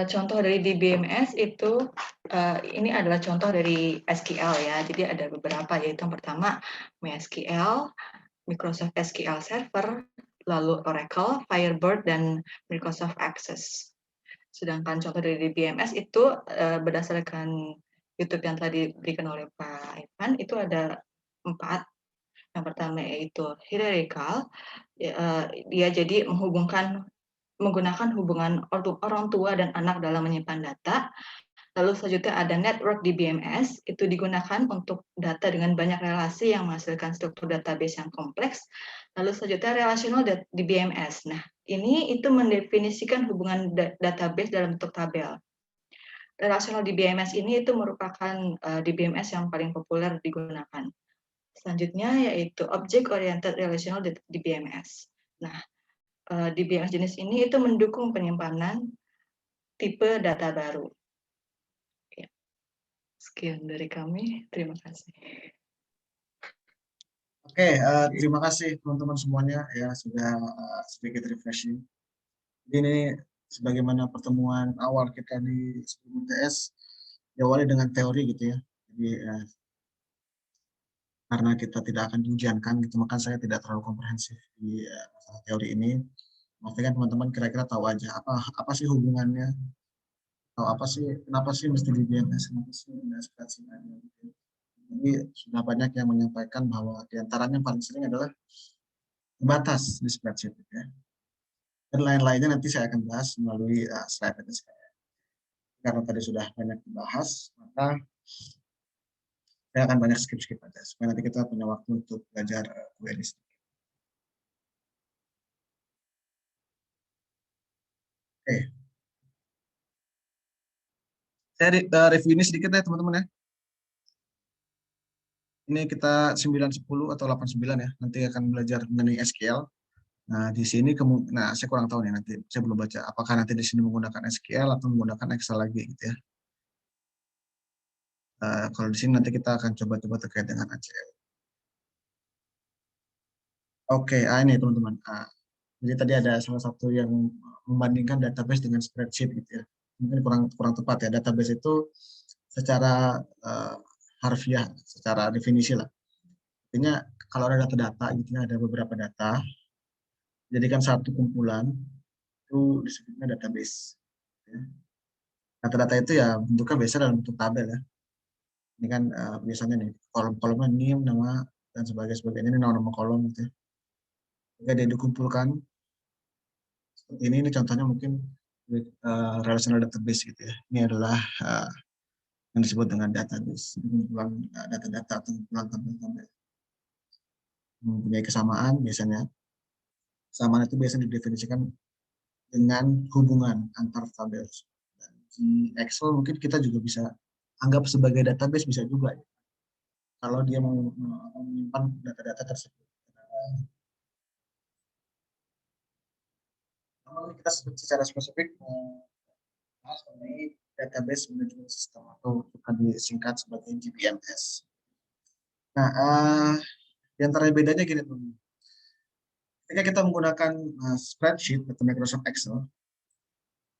Contoh dari DBMS itu, ini adalah contoh dari SQL ya. Jadi ada beberapa, yaitu yang pertama MySQL, Microsoft SQL Server, lalu Oracle, Firebird, dan Microsoft Access. Sedangkan contoh dari DBMS itu berdasarkan YouTube yang tadi diberikan oleh Pak Irfan, itu ada 4. Yang pertama yaitu hierarchical, dia jadi menggunakan hubungan orang tua dan anak dalam menyimpan data. Lalu selanjutnya ada network DBMS, itu digunakan untuk data dengan banyak relasi yang menghasilkan struktur database yang kompleks. Lalu selanjutnya relational DBMS. Nah, ini itu mendefinisikan hubungan database dalam bentuk tabel. Relational DBMS ini itu merupakan DBMS yang paling populer digunakan. Selanjutnya yaitu Object Oriented Relational DBMS. Nah, DBMS jenis ini itu mendukung penyimpanan tipe data baru. Ya. Sekian dari kami, terima kasih. Oke, terima kasih teman-teman semuanya ya sudah sedikit refreshing. Jadi ini sebagaimana pertemuan awal kita di sebelum UTS diawali dengan teori gitu ya. Jadi karena kita tidak akan diujiankan gitu, maka saya tidak terlalu komprehensif di masalah teori ini. Maksudnya teman-teman kira-kira tahu aja apa sih hubungannya, atau apa sih kenapa sih mesti di BMS, kenapa sih spreadsheet ada gitu. Jadi sudah banyak yang menyampaikan bahwa diantaranya yang paling sering adalah terbatas di spreadsheet ya. Dan lain-lainnya nanti saya akan bahas melalui slide ini saya. Karena tadi sudah banyak dibahas, maka saya akan banyak skip aja supaya nanti kita punya waktu untuk belajar query. Oke. Saya review ini sedikit ya teman-teman ya. Ini kita 9, 10 atau 8, 9 ya. Nanti akan belajar mengenai SQL. Nah, di sini nah saya kurang tahu nih nanti saya belum baca apakah nanti di sini menggunakan SQL atau menggunakan Excel lagi gitu ya. Kalau di sini nanti kita akan coba-coba terkait dengan ACL. Oke, ini teman-teman. Jadi tadi ada salah satu yang membandingkan database dengan spreadsheet gitu ya. Mungkin kurang tepat ya. Database itu secara harfiah, secara definisi lah. Artinya kalau ada data-data gitu ya, ada beberapa data, jadikan satu kumpulan itu disebutnya database. Data-data itu ya bentuknya biasa dalam bentuk tabel ya. Ini kan biasanya nih kolom-kolomnya name, nama dan sebagainya. Ini nama-nama kolom gitu ya. Jika dia dikumpulkan seperti ini contohnya mungkin relational database gitu ya. Ini adalah yang disebut dengan database, kumpulan data-data atau kumpulan tabel-tabel mempunyai kesamaan biasanya. Kesamaan itu biasanya didefinisikan dengan hubungan antar tabel. Dan di Excel mungkin kita juga bisa anggap sebagai database, bisa juga ya, kalau dia mau menyimpan data-data tersebut. Namun kita secara spesifik bahas mengenai database management system atau bukan disingkat sebagai DBMS. Nah, di antara bedanya gini teman-teman. Ketika kita menggunakan spreadsheet atau Microsoft Excel,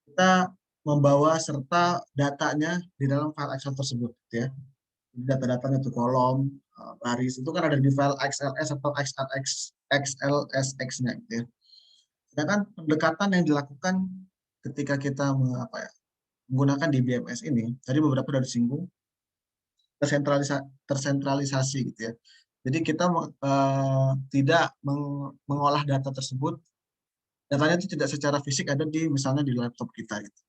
kita membawa serta datanya di dalam file Excel tersebut, ya. Data-datanya itu kolom, baris, itu kan ada di file XLS atau XLSX-nya, gitu ya. Sedangkan pendekatan yang dilakukan ketika kita menggunakan DBMS ini, tadi beberapa sudah disinggung, tersentralisasi, gitu ya. Jadi kita tidak mengolah data tersebut, datanya itu tidak secara fisik ada di misalnya di laptop kita, gitu.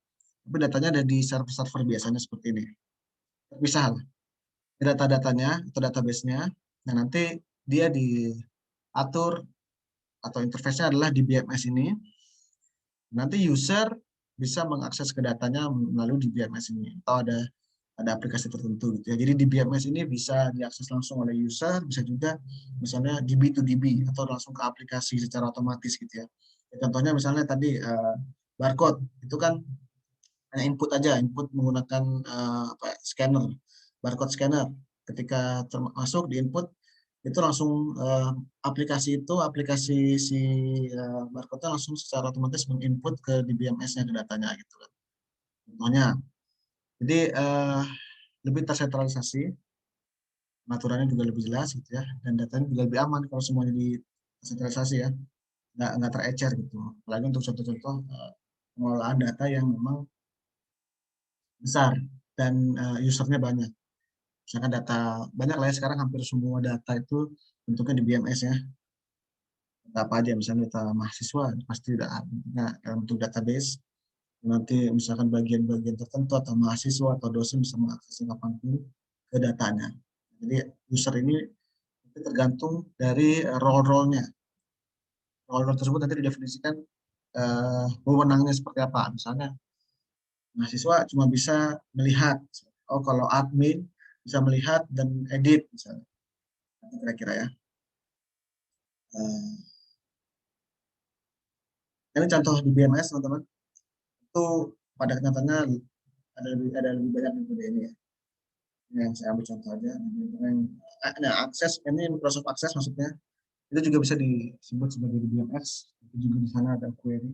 Tapi datanya ada di server-server biasanya seperti ini. Terpisah data-datanya atau database-nya. Nah, nanti dia diatur atau interface-nya adalah di BMS ini. Nanti user bisa mengakses ke datanya melalui di BMS ini. Atau ada aplikasi tertentu, gitu ya. Jadi di BMS ini bisa diakses langsung oleh user, bisa juga misalnya DB to DB atau langsung ke aplikasi secara otomatis, gitu ya. Contohnya misalnya tadi barcode itu kan hanya input aja, input menggunakan scanner, barcode scanner. Ketika termasuk di input itu langsung aplikasi si barcode-nya langsung secara otomatis menginput ke DBMS-nya, ke datanya, gitu kan. Contohnya. Jadi lebih tersentralisasi, aturannya juga lebih jelas, gitu ya, dan datanya juga lebih aman kalau semuanya tersentralisasi, ya, nggak terecer, gitu. Apalagi untuk contoh-contoh pengolahan data yang memang besar dan usernya banyak. Misalkan data banyak lah ya, sekarang hampir semua data itu bentuknya di BMS, ya. Data apa aja, misalnya data mahasiswa pasti dalam bentuk database. Nanti misalkan bagian-bagian tertentu atau mahasiswa atau dosen bisa mengakses kapanpun ke datanya. Jadi user ini tergantung dari role-nya. Role tersebut nanti didefinisikan wewenangnya seperti apa. Misalnya mahasiswa cuma bisa melihat. Oh, kalau admin bisa melihat dan edit, misalnya. Kira-kira, ya. Ini contoh di BMS, teman-teman. Itu pada kenyataannya ada lebih banyak daripada ini, ya. Yang saya ambil contoh aja. Nah, akses ini Microsoft Access maksudnya itu juga bisa disebut sebagai DBMS. Itu juga di sana ada query.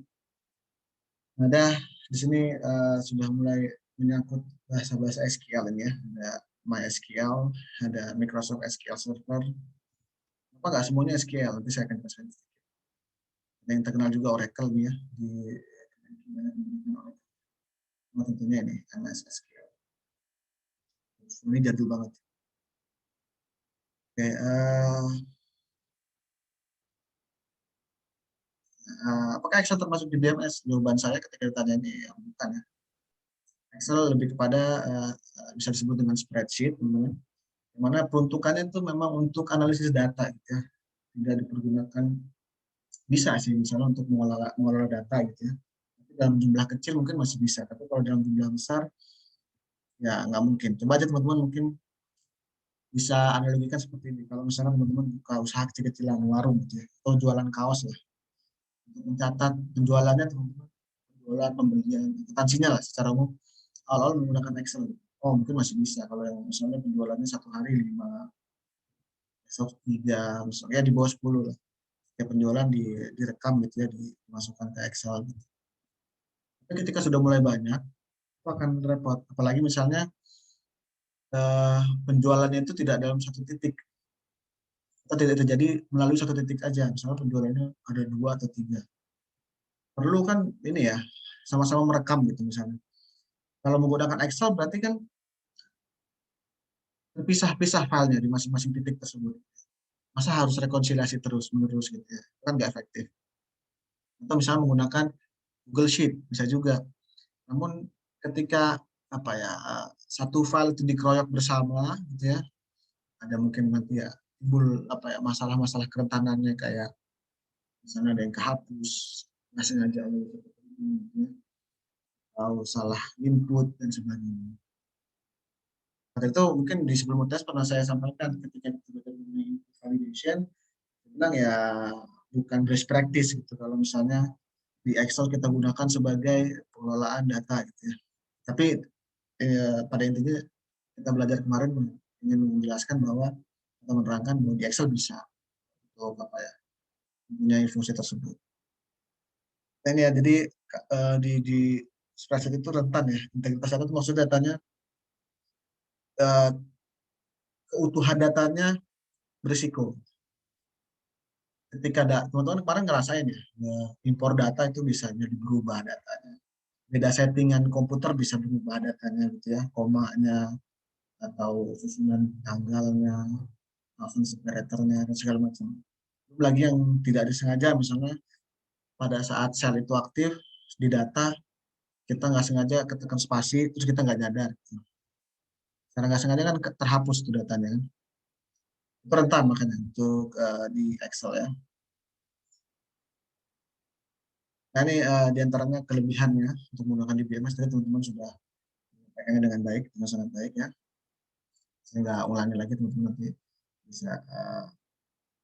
Nah, di sini sudah mulai menyangkut bahasa-bahasa SQL ini, ya. Ada MySQL, ada Microsoft SQL Server. Apa nggak semuanya SQL? Nanti saya akan jelaskan. Ada yang terkenal juga Oracle nih, ya, tentunya ini MS SQL. Ini jadul banget. Oke, apakah Excel termasuk di BMS? Jawaban saya ketika ditanya ini bukan, ya. Excel lebih kepada bisa disebut dengan spreadsheet, teman-teman. Yang mana peruntukannya itu memang untuk analisis data, gitu ya. Tidak dipergunakan, bisa sih misalnya untuk mengelola data, gitu ya. Tapi dalam jumlah kecil mungkin masih bisa, tapi kalau dalam jumlah besar ya nggak mungkin. Coba aja teman-teman mungkin bisa analogikan seperti ini. Kalau misalnya teman-teman buka usaha kecil-kecilan, warung, gitu ya, atau jualan kaos, ya. Untuk mencatat penjualannya, teman-teman, penjualan, pembelian, akuntansinya lah secara umum, awal menggunakan Excel. Oh, mungkin masih bisa. Kalau yang misalnya penjualannya satu hari 5, besok 3, misalnya di bawah 10 lah. Ya, penjualan direkam, gitu ya, dimasukkan ke Excel, gitu. Tapi ketika sudah mulai banyak, itu akan repot. Apalagi misalnya penjualannya itu tidak dalam satu titik. Atau tidak terjadi melalui satu titik aja. Misalnya penjualannya ada 2 atau 3. Perlu kan ini, ya, sama-sama merekam, gitu misalnya. Kalau menggunakan Excel berarti kan terpisah-pisah filenya di masing-masing titik tersebut. Masa harus rekonsiliasi terus-menerus, gitu ya. Kan nggak efektif. Atau misalnya menggunakan Google Sheet, bisa juga. Namun ketika satu file itu dikeroyok bersama, gitu ya, ada mungkin nanti ya timbul masalah-masalah kerentanannya kayak Misalnya ada yang kehapus, nggak sengaja atau salah input dan sebagainya. Pada itu mungkin di sebelum tes pernah saya sampaikan ketika kita belajar mengenai validation, bilang ya bukan best practice gitu. Kalau misalnya di Excel kita gunakan sebagai pengelolaan data gitu ya. Tapi pada intinya kita belajar kemarin ingin menjelaskan bahwa kita menerangkan bahwa di Excel bisa untuk apa ya mempunyai fungsi tersebut. Dan ya jadi di spreadsheet itu rentan ya, integritas data itu maksud datanya keutuhan datanya berisiko. Ketika teman-teman kemarin ngerasain ya, impor data itu bisa jadi berubah datanya. Beda settingan komputer bisa berubah datanya gitu ya, komanya atau susunan tanggalnya, langsung separatornya dan segala macam. Lagi yang tidak disengaja misalnya pada saat sel itu aktif di data kita nggak sengaja ketekan spasi terus kita nggak nyadar. Karena nggak sengaja kan terhapus tuh datanya. Itu rentan makanya untuk di Excel ya. Nah ini diantaranya kelebihannya untuk menggunakan DBMS tadi teman-teman sudah menyampaikannya dengan baik, dengan sangat baik ya. Saya nggak ulangi lagi teman-teman nanti bisa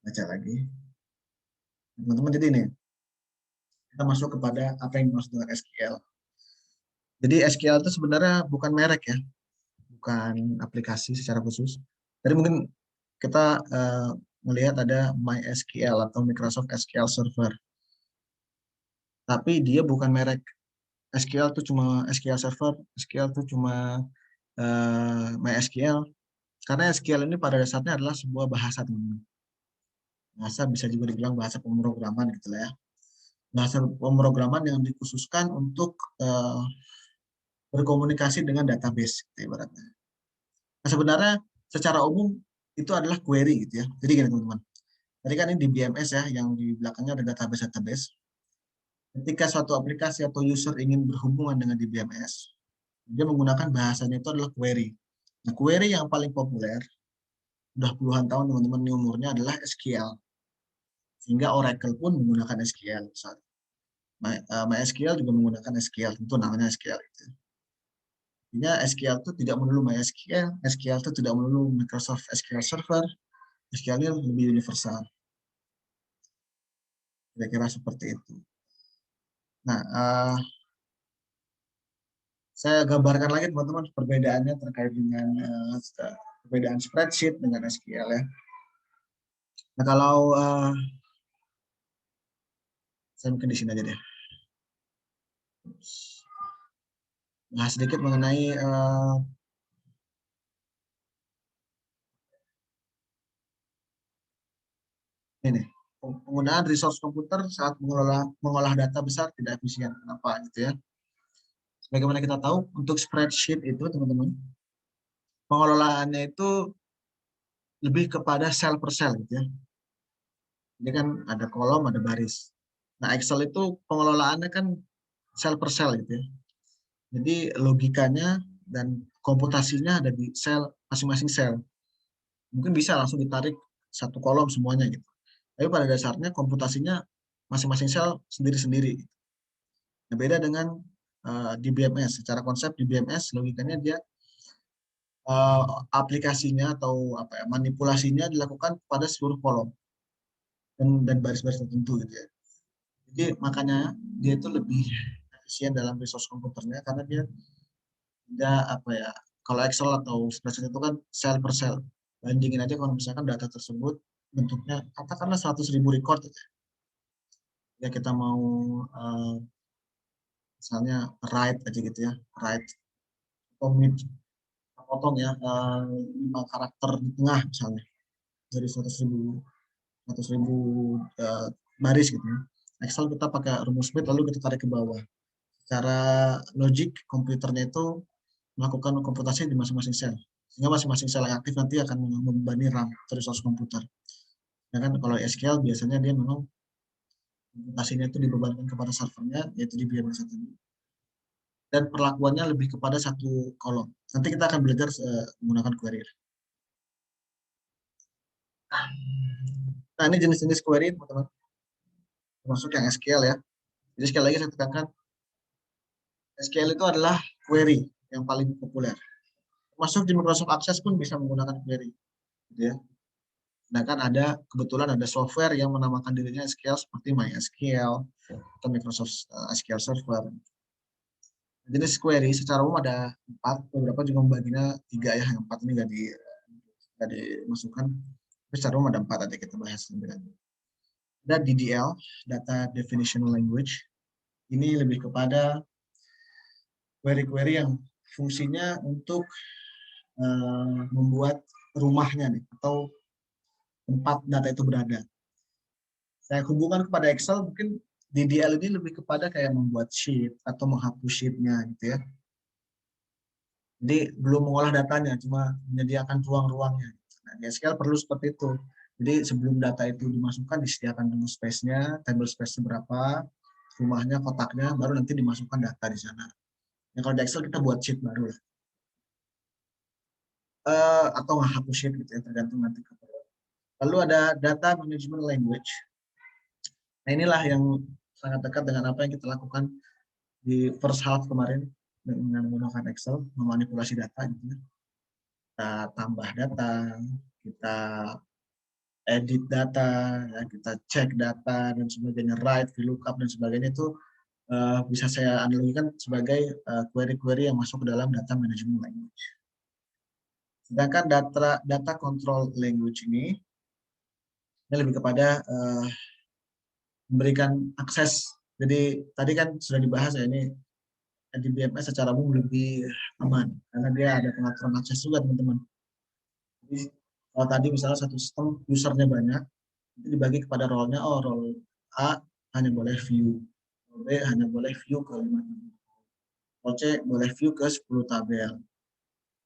baca lagi. Teman-teman jadi ini kita masuk kepada apa yang dimaksud dengan SQL. Jadi SQL itu sebenarnya bukan merek ya, bukan aplikasi secara khusus. Jadi mungkin kita melihat ada MySQL atau Microsoft SQL Server. Tapi dia bukan merek. SQL itu cuma SQL Server, SQL itu cuma MySQL. Karena SQL ini pada dasarnya adalah sebuah bahasa teman-teman. Bahasa bisa juga dibilang bahasa pemrograman gitu lah ya. Bahasa pemrograman yang dikhususkan untuk berkomunikasi dengan database gitu ibaratnya. Nah sebenarnya secara umum itu adalah query gitu ya. Jadi gini teman-teman. Tadi kan ini di BMS ya, yang di belakangnya ada database. Ketika suatu aplikasi atau user ingin berhubungan dengan di BMS, dia menggunakan bahasanya itu adalah query. Nah, query yang paling populer, udah puluhan tahun teman-teman ini umurnya adalah SQL. Sehingga Oracle pun menggunakan SQL. MySQL juga menggunakan SQL, tentu namanya SQL. Artinya SQL itu tidak melulu MySQL, SQL itu tidak melulu Microsoft SQL Server, SQL ini lebih universal. Kira-kira seperti itu. Nah, saya gambarkan lagi teman-teman perbedaannya terkait dengan perbedaan spreadsheet dengan SQL ya. Nah, kalau saya mungkin di sini aja deh. Nah, sedikit mengenai ini penggunaan resource komputer saat mengolah data besar tidak efisien. Kenapa gitu ya? Sebagaimana kita tahu untuk spreadsheet itu teman-teman pengelolaannya itu lebih kepada sel per sel gitu ya. Jadi kan ada kolom, ada baris. Nah, Excel itu pengelolaannya kan sel per sel gitu ya. Jadi logikanya dan komputasinya ada di sel masing-masing sel. Mungkin bisa langsung ditarik satu kolom semuanya gitu. Tapi pada dasarnya komputasinya masing-masing sel sendiri-sendiri. Nah, beda dengan di BMS. Secara konsep di BMS logikanya dia aplikasinya atau apa ya, manipulasinya dilakukan pada seluruh kolom dan baris-baris tertentu gitu ya. Jadi makanya dia itu lebih efisien dalam resource komputernya karena dia tidak apa ya, kalau Excel atau spreadsheet itu kan sel per sel. Bandingin aja kalau misalkan data tersebut bentuknya katakanlah 100.000 record ya kita mau misalnya write aja gitu ya, write commit potong ya 5 karakter di tengah misalnya dari 100.000 baris gitu ya. Excel kita pakai rumus bit lalu kita tarik ke bawah. Secara logik komputernya itu melakukan komputasi di masing-masing sel. Sehingga masing-masing sel yang aktif nanti akan membebani RAM atau resource komputer. Ya kan kalau SQL biasanya dia memang komputasinya itu dibebankan kepada servernya yaitu di BMS tadi. Dan perlakuannya lebih kepada satu kolom. Nanti kita akan belajar menggunakan query. Nah, ini jenis-jenis query, teman-teman. termasuk yang SQL ya. Jadi sekali lagi saya tekankan, SQL itu adalah query yang paling populer. Masuk di Microsoft Access pun bisa menggunakan query, gitu ya. Sedangkan kebetulan ada software yang menamakan dirinya SQL seperti MySQL atau Microsoft SQL Server. Jenis query secara umum ada 4, beberapa juga membaginya 3 ya, yang 4 ini nggak dimasukkan. Tapi secara umum ada 4, nanti kita bahas lebih lanjut. Ada DDL, Data Definition Language. Ini lebih kepada query-query yang fungsinya untuk membuat rumahnya nih, atau tempat data itu berada. Saya hubungkan kepada Excel, mungkin DDL ini lebih kepada kayak membuat sheet atau menghapus sheet-nya gitu ya. Jadi belum mengolah datanya, cuma menyediakan ruang-ruangnya. Nah, di SQL perlu seperti itu. Jadi sebelum data itu dimasukkan, disediakan dulu space-nya, table space-nya berapa, rumahnya, kotaknya, baru nanti dimasukkan data di sana. Nah, kalau di Excel kita buat sheet baru lah. Atau menghapus sheet gitu ya, tergantung nanti keperluan. Lalu ada Data Management Language. Nah, inilah yang sangat dekat dengan apa yang kita lakukan di first half kemarin dengan menggunakan Excel, memanipulasi data gitu. Kita tambah data, kita edit data, ya, kita cek data dan sebagainya, write, VLOOKUP dan sebagainya, itu bisa saya analogikan sebagai query-query yang masuk ke dalam data management language. Sedangkan data control language ini lebih kepada memberikan akses. Jadi tadi kan sudah dibahas ya, ini di BMS secara umum lebih aman karena dia ada pengaturan akses juga teman-teman. Jadi kalau tadi misalnya satu sistem usernya banyak, itu dibagi kepada role-nya. Oh, role A hanya boleh view, role B hanya boleh view ke 5 tabel, role C boleh view ke 10 tabel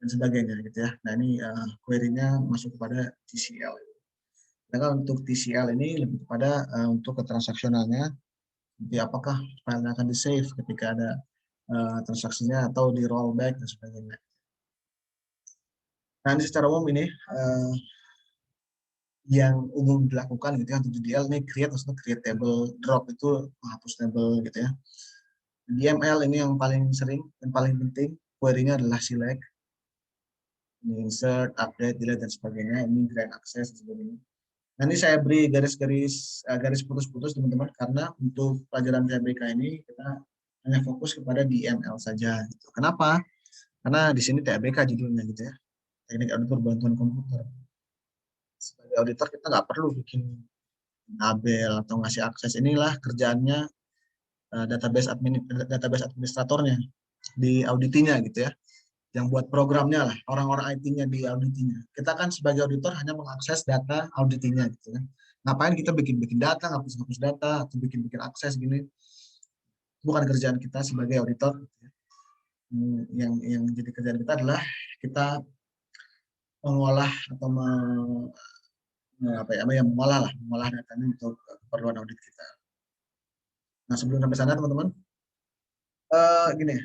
dan sebagainya gitu ya. Nah, ini query-nya masuk kepada TCL. Sedangkan untuk TCL ini lebih kepada untuk ketransaksionalnya, jadi apakah file akan di-save ketika ada transaksinya atau di rollback dan sebagainya. Nah, ini secara umum ini yang umum dilakukan gitu ya untuk DDL ini create table, drop itu menghapus table gitu ya. DML ini yang paling sering dan paling penting, query-nya adalah select, insert, update, delete dan sebagainya. Ini grant access dan sebagainya. Nah, ini saya beri garis putus-putus teman-teman, karena untuk pelajaran TABK ini kita hanya fokus kepada DML saja. Gitu. Kenapa? Karena di sini TABK judulnya gitu ya, teknik auditor bantuan komputer. Sebagai auditor kita nggak perlu bikin tabel atau ngasih akses. Inilah kerjaannya database administratornya di auditinya gitu ya, yang buat programnya lah, orang-orang IT-nya di auditinya. Kita kan sebagai auditor hanya mengakses data auditinya gitu kan. Ngapain kita bikin data, ngapus data, atau bikin akses gini. Bukan kerjaan kita sebagai auditor. Yang jadi kerjaan kita adalah kita mengolah atau mengolah datanya untuk keperluan audit kita. Nah, sebelum sampai sana teman-teman, gini,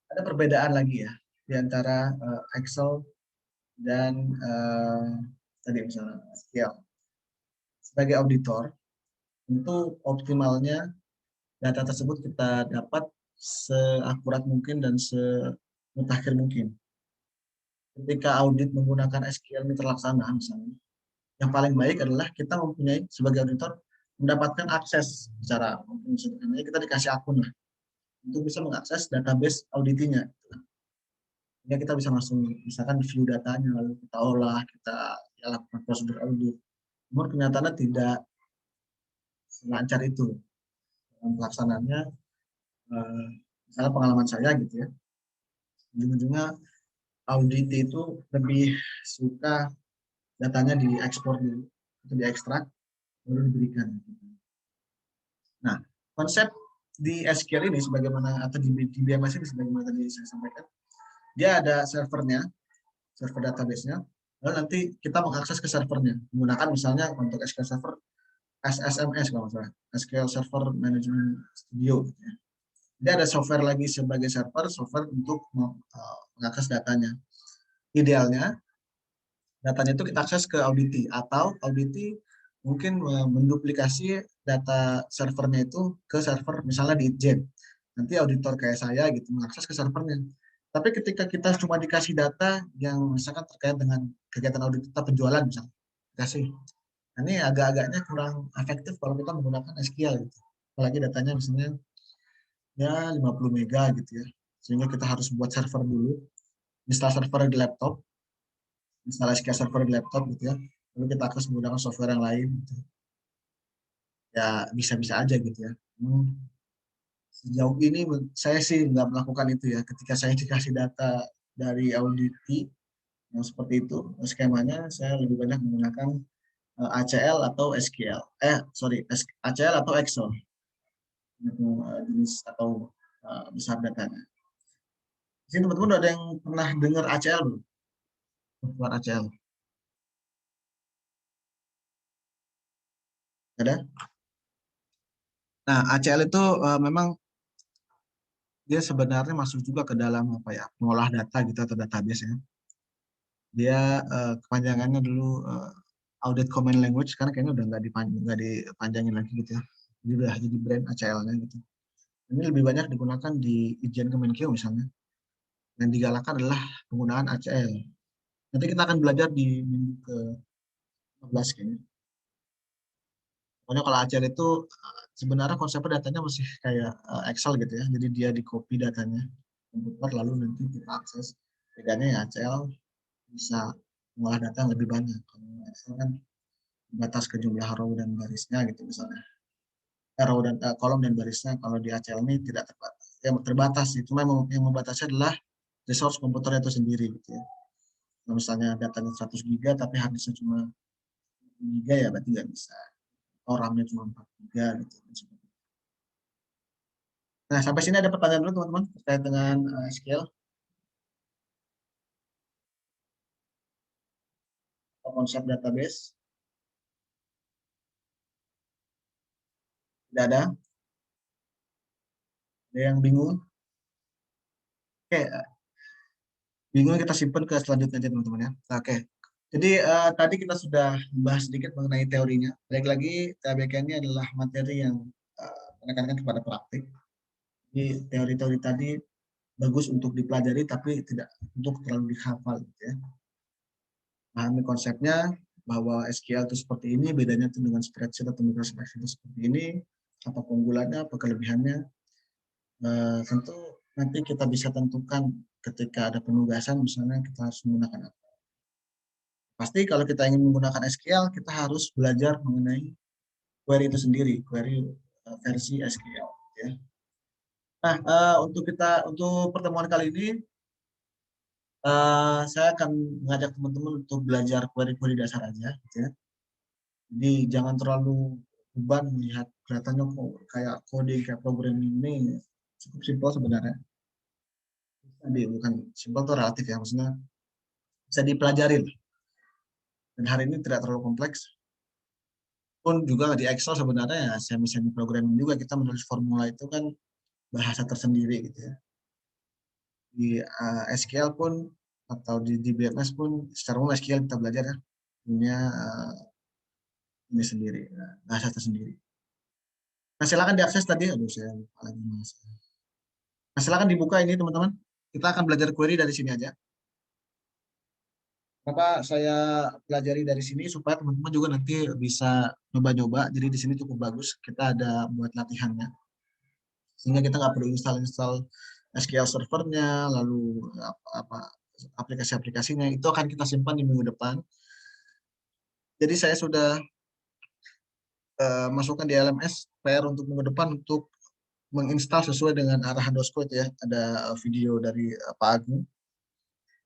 ada perbedaan lagi ya di antara Excel dan tadi misalnya SQL. Sebagai auditor, tentu optimalnya data tersebut kita dapat seakurat mungkin dan semutakhir mungkin. Ketika audit menggunakan SQL ini terlaksana misalnya, yang paling baik adalah kita mempunyai sebagai auditor mendapatkan akses secara sederhana, kita dikasih akun lah untuk bisa mengakses database auditinya. Ya, kita bisa langsung misalkan view datanya, lalu kita olah, kita lakukan prosedur audit. Namun kenyataannya tidak selancar itu dalam pelaksanaannya. Misalnya pengalaman saya gitu ya, ujung-ujungnya audit itu lebih suka datanya diekspor dulu, atau diekstrak, baru diberikan. Nah, konsep di SQL ini sebagaimana, atau di BMS ini sebagaimana tadi saya sampaikan, dia ada servernya, server database-nya, lalu nanti kita mengakses ke servernya menggunakan misalnya untuk SQL Server SSMS kalau salah, SQL Server Management Studio. Jadi ada software lagi sebagai software untuk mengakses datanya. Idealnya datanya itu kita akses ke Audity, atau Audity mungkin menduplikasi data servernya itu ke server misalnya di Itjen. Nanti auditor kayak saya gitu mengakses ke servernya. Tapi ketika kita cuma dikasih data yang misalkan terkait dengan kegiatan audit kita penjualan misalnya, dikasih. Nah, ini agak-agaknya kurang efektif kalau kita menggunakan SQL gitu. Apalagi datanya misalnya ya 50 mega gitu ya. Sehingga kita harus buat server dulu, install server di laptop, install SQL server di laptop gitu ya. Lalu kita akses menggunakan software yang lain gitu. Ya bisa-bisa aja gitu ya. Sejauh ini saya sih nggak melakukan itu ya. Ketika saya dikasih data dari Auditi yang seperti itu skemanya, saya lebih banyak menggunakan ACL atau SQL. ACL atau Excel. Jenis atau besar datanya. Di sini teman-teman ada yang pernah dengar ACL belum? Software ACL. Ada? Nah, ACL itu memang dia sebenarnya masuk juga ke dalam apa ya, mengolah data gitu atau database ya. Dia kepanjangannya dulu Audit Command Language, karena kayaknya udah nggak dipanjangin lagi gitu ya. Jadi udah jadi brand ACL-nya gitu. Ini lebih banyak digunakan di Ijen Kemenkeu misalnya. Yang digalakan adalah penggunaan ACL. Nanti kita akan belajar di minggu ke-15 kayaknya. Pokoknya kalau ACL itu sebenarnya konsepnya datanya masih kayak Excel gitu ya. Jadi dia di copy datanya komputer lalu nanti kita akses. Bedanya ya ACL bisa mengolah data yang lebih banyak. Kalau Excel kan batas ke jumlah row dan barisnya gitu misalnya. Row dan kolom dan barisnya. Kalau di ACL ini tidak terbatas. Yang terbatas sih. Cuma yang membatasi adalah resource komputer itu sendiri gitu ya. Kalau misalnya datanya 100 giga tapi harddisknya cuma giga ya berarti nggak bisa. Oh, RAM-nya cuma 4 giga gitu. Nah, sampai sini ada pertanyaan dulu teman-teman terkait dengan SQL atau konsep database. Tidak ada? Ada yang bingung? Oke, bingung kita simpan ke selanjutnya aja teman-teman ya. Oke, jadi tadi kita sudah membahas sedikit mengenai teorinya. Lagi-lagi TABK ini adalah materi yang menekankan kepada praktik. Jadi teori-teori tadi bagus untuk dipelajari tapi tidak untuk terlalu dihafal gitu ya. Pahami konsepnya bahwa SQL itu seperti ini, bedanya itu dengan spreadsheet atau Microsoft Excel seperti ini, apa keunggulannya, apa kelebihannya. Tentu nanti kita bisa tentukan ketika ada penugasan misalnya kita harus menggunakan apa. Pasti kalau kita ingin menggunakan SQL kita harus belajar mengenai query itu sendiri, query versi SQL ya. Nah, untuk pertemuan kali ini saya akan mengajak teman-teman untuk belajar query-query dasar aja gitu ya. Jadi jangan terlalu beban melihat kelihatannya kok kayak coding, kayak programming ini cukup simpel sebenarnya. Jadi bukan simpel itu relatif ya, maksudnya bisa dipelajari. Dan hari ini tidak terlalu kompleks. Pun juga di Excel sebenarnya ya semi-semi programming juga, kita menulis formula itu kan bahasa tersendiri gitu ya. Di SQL pun atau di BMS pun secara umum SQL kita belajar ya punya ini sendiri, bahasa tersendiri. Nah, silakan diakses tadi. Aduh, saya lupa lagi. Nah, silakan dibuka ini teman-teman. Kita akan belajar query dari sini aja. Kenapa saya pelajari dari sini supaya teman-teman juga nanti bisa nyoba-nyoba. Jadi di sini cukup bagus. Kita ada buat latihannya. Sehingga kita nggak perlu install SQL servernya, lalu aplikasi-aplikasinya. Itu akan kita simpan di minggu depan. Jadi saya sudah masukkan di LMS PR untuk minggu depan untuk menginstal sesuai dengan arahan Dosko itu ya. Ada video dari Pak Agung.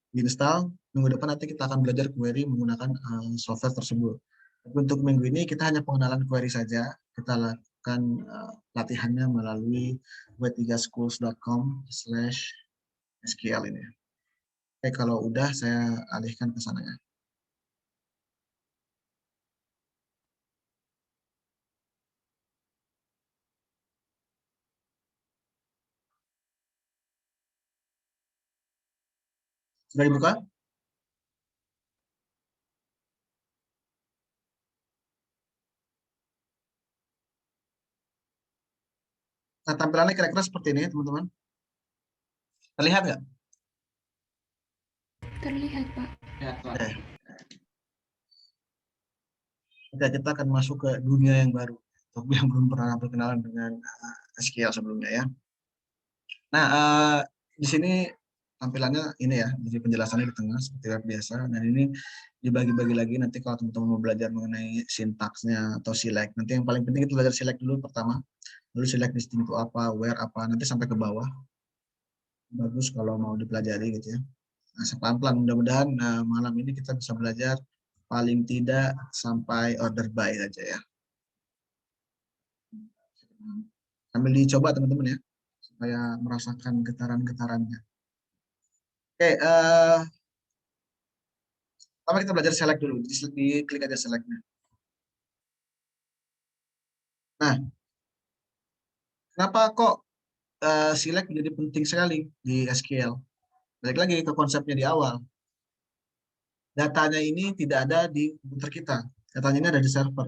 Diinstal, minggu depan nanti kita akan belajar query menggunakan software tersebut. Tapi untuk minggu ini kita hanya pengenalan query saja. Kita lakukan latihannya melalui w3schools.com/SQL ini. Oke, kalau udah saya alihkan ke sana ya. Sudah dibuka? Nah, tampilannya kira-kira seperti ini, teman-teman. Terlihat nggak? Terlihat, Pak. Ya, Pak. Oke, kita akan masuk ke dunia yang baru. Untuk yang belum pernah berkenalan dengan SQL sebelumnya ya. Nah, di sini tampilannya ini ya, jadi penjelasannya di tengah seperti biasa. Dan ini dibagi-bagi lagi nanti kalau teman-teman mau belajar mengenai sintaksnya atau select. Nanti yang paling penting kita belajar select dulu pertama. Lalu select listing itu apa, where apa, nanti sampai ke bawah. Bagus kalau mau dipelajari gitu ya. Nah, pelan-pelan mudah-mudahan malam ini kita bisa belajar paling tidak sampai order by aja ya. Sambil dicoba teman-teman ya, supaya merasakan getaran-getarannya. Oke, pertama kita belajar select dulu, diklik aja selectnya. Nah, kenapa kok select menjadi penting sekali di SQL? Balik lagi ke konsepnya di awal. Datanya ini tidak ada di komputer kita, datanya ini ada di server.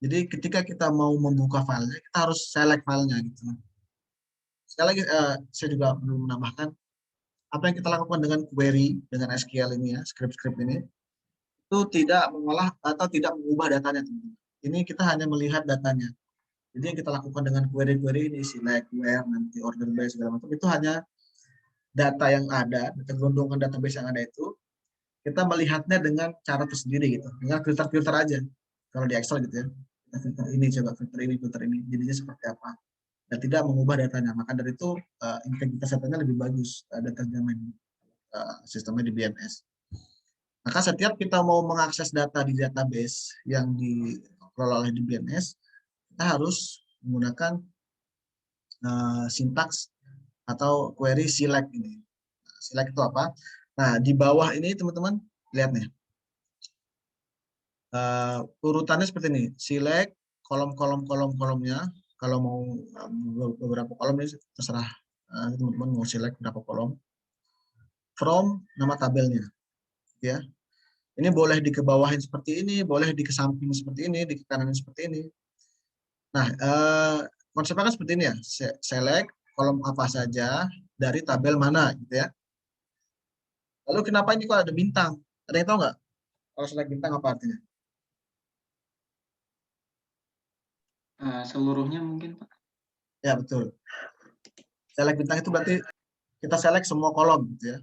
Jadi ketika kita mau membuka filenya, kita harus select filenya gitu. Sekali lagi saya juga perlu menambahkan apa yang kita lakukan dengan query dengan SQL ini ya, script-script ini itu tidak mengolah atau tidak mengubah datanya. Ini kita hanya melihat datanya. Jadi yang kita lakukan dengan query-query ini select, where, nanti order by segala macam itu hanya data yang ada, data gelondongan database yang ada itu kita melihatnya dengan cara tersendiri gitu, dengan filter-filter aja. Kalau di Excel gitu ya, kita filter ini, coba filter ini, jadinya seperti apa. Dan tidak mengubah datanya. Maka dari itu integritas datanya lebih bagus data terjamin sistemnya di BMS. Maka setiap kita mau mengakses data di database yang dikelola oleh di BMS, kita harus menggunakan sintaks atau query select ini. Select itu apa? Nah, di bawah ini teman-teman lihat nih. Urutannya seperti ini. Select kolomnya. Kalau mau beberapa kolom ini terserah teman-teman mau select berapa kolom. From nama tabelnya, ya. Ini boleh dikebawahin seperti ini, boleh dikesamping seperti ini, di kanan seperti ini. Nah, konsepnya kan seperti ini ya. Select kolom apa saja dari tabel mana, gitu ya. Lalu kenapa ini kok ada bintang? Ada yang tahu nggak? Kalau select bintang apa artinya? Seluruhnya mungkin, Pak. Ya, betul. Select bintang itu berarti kita select semua kolom gitu ya.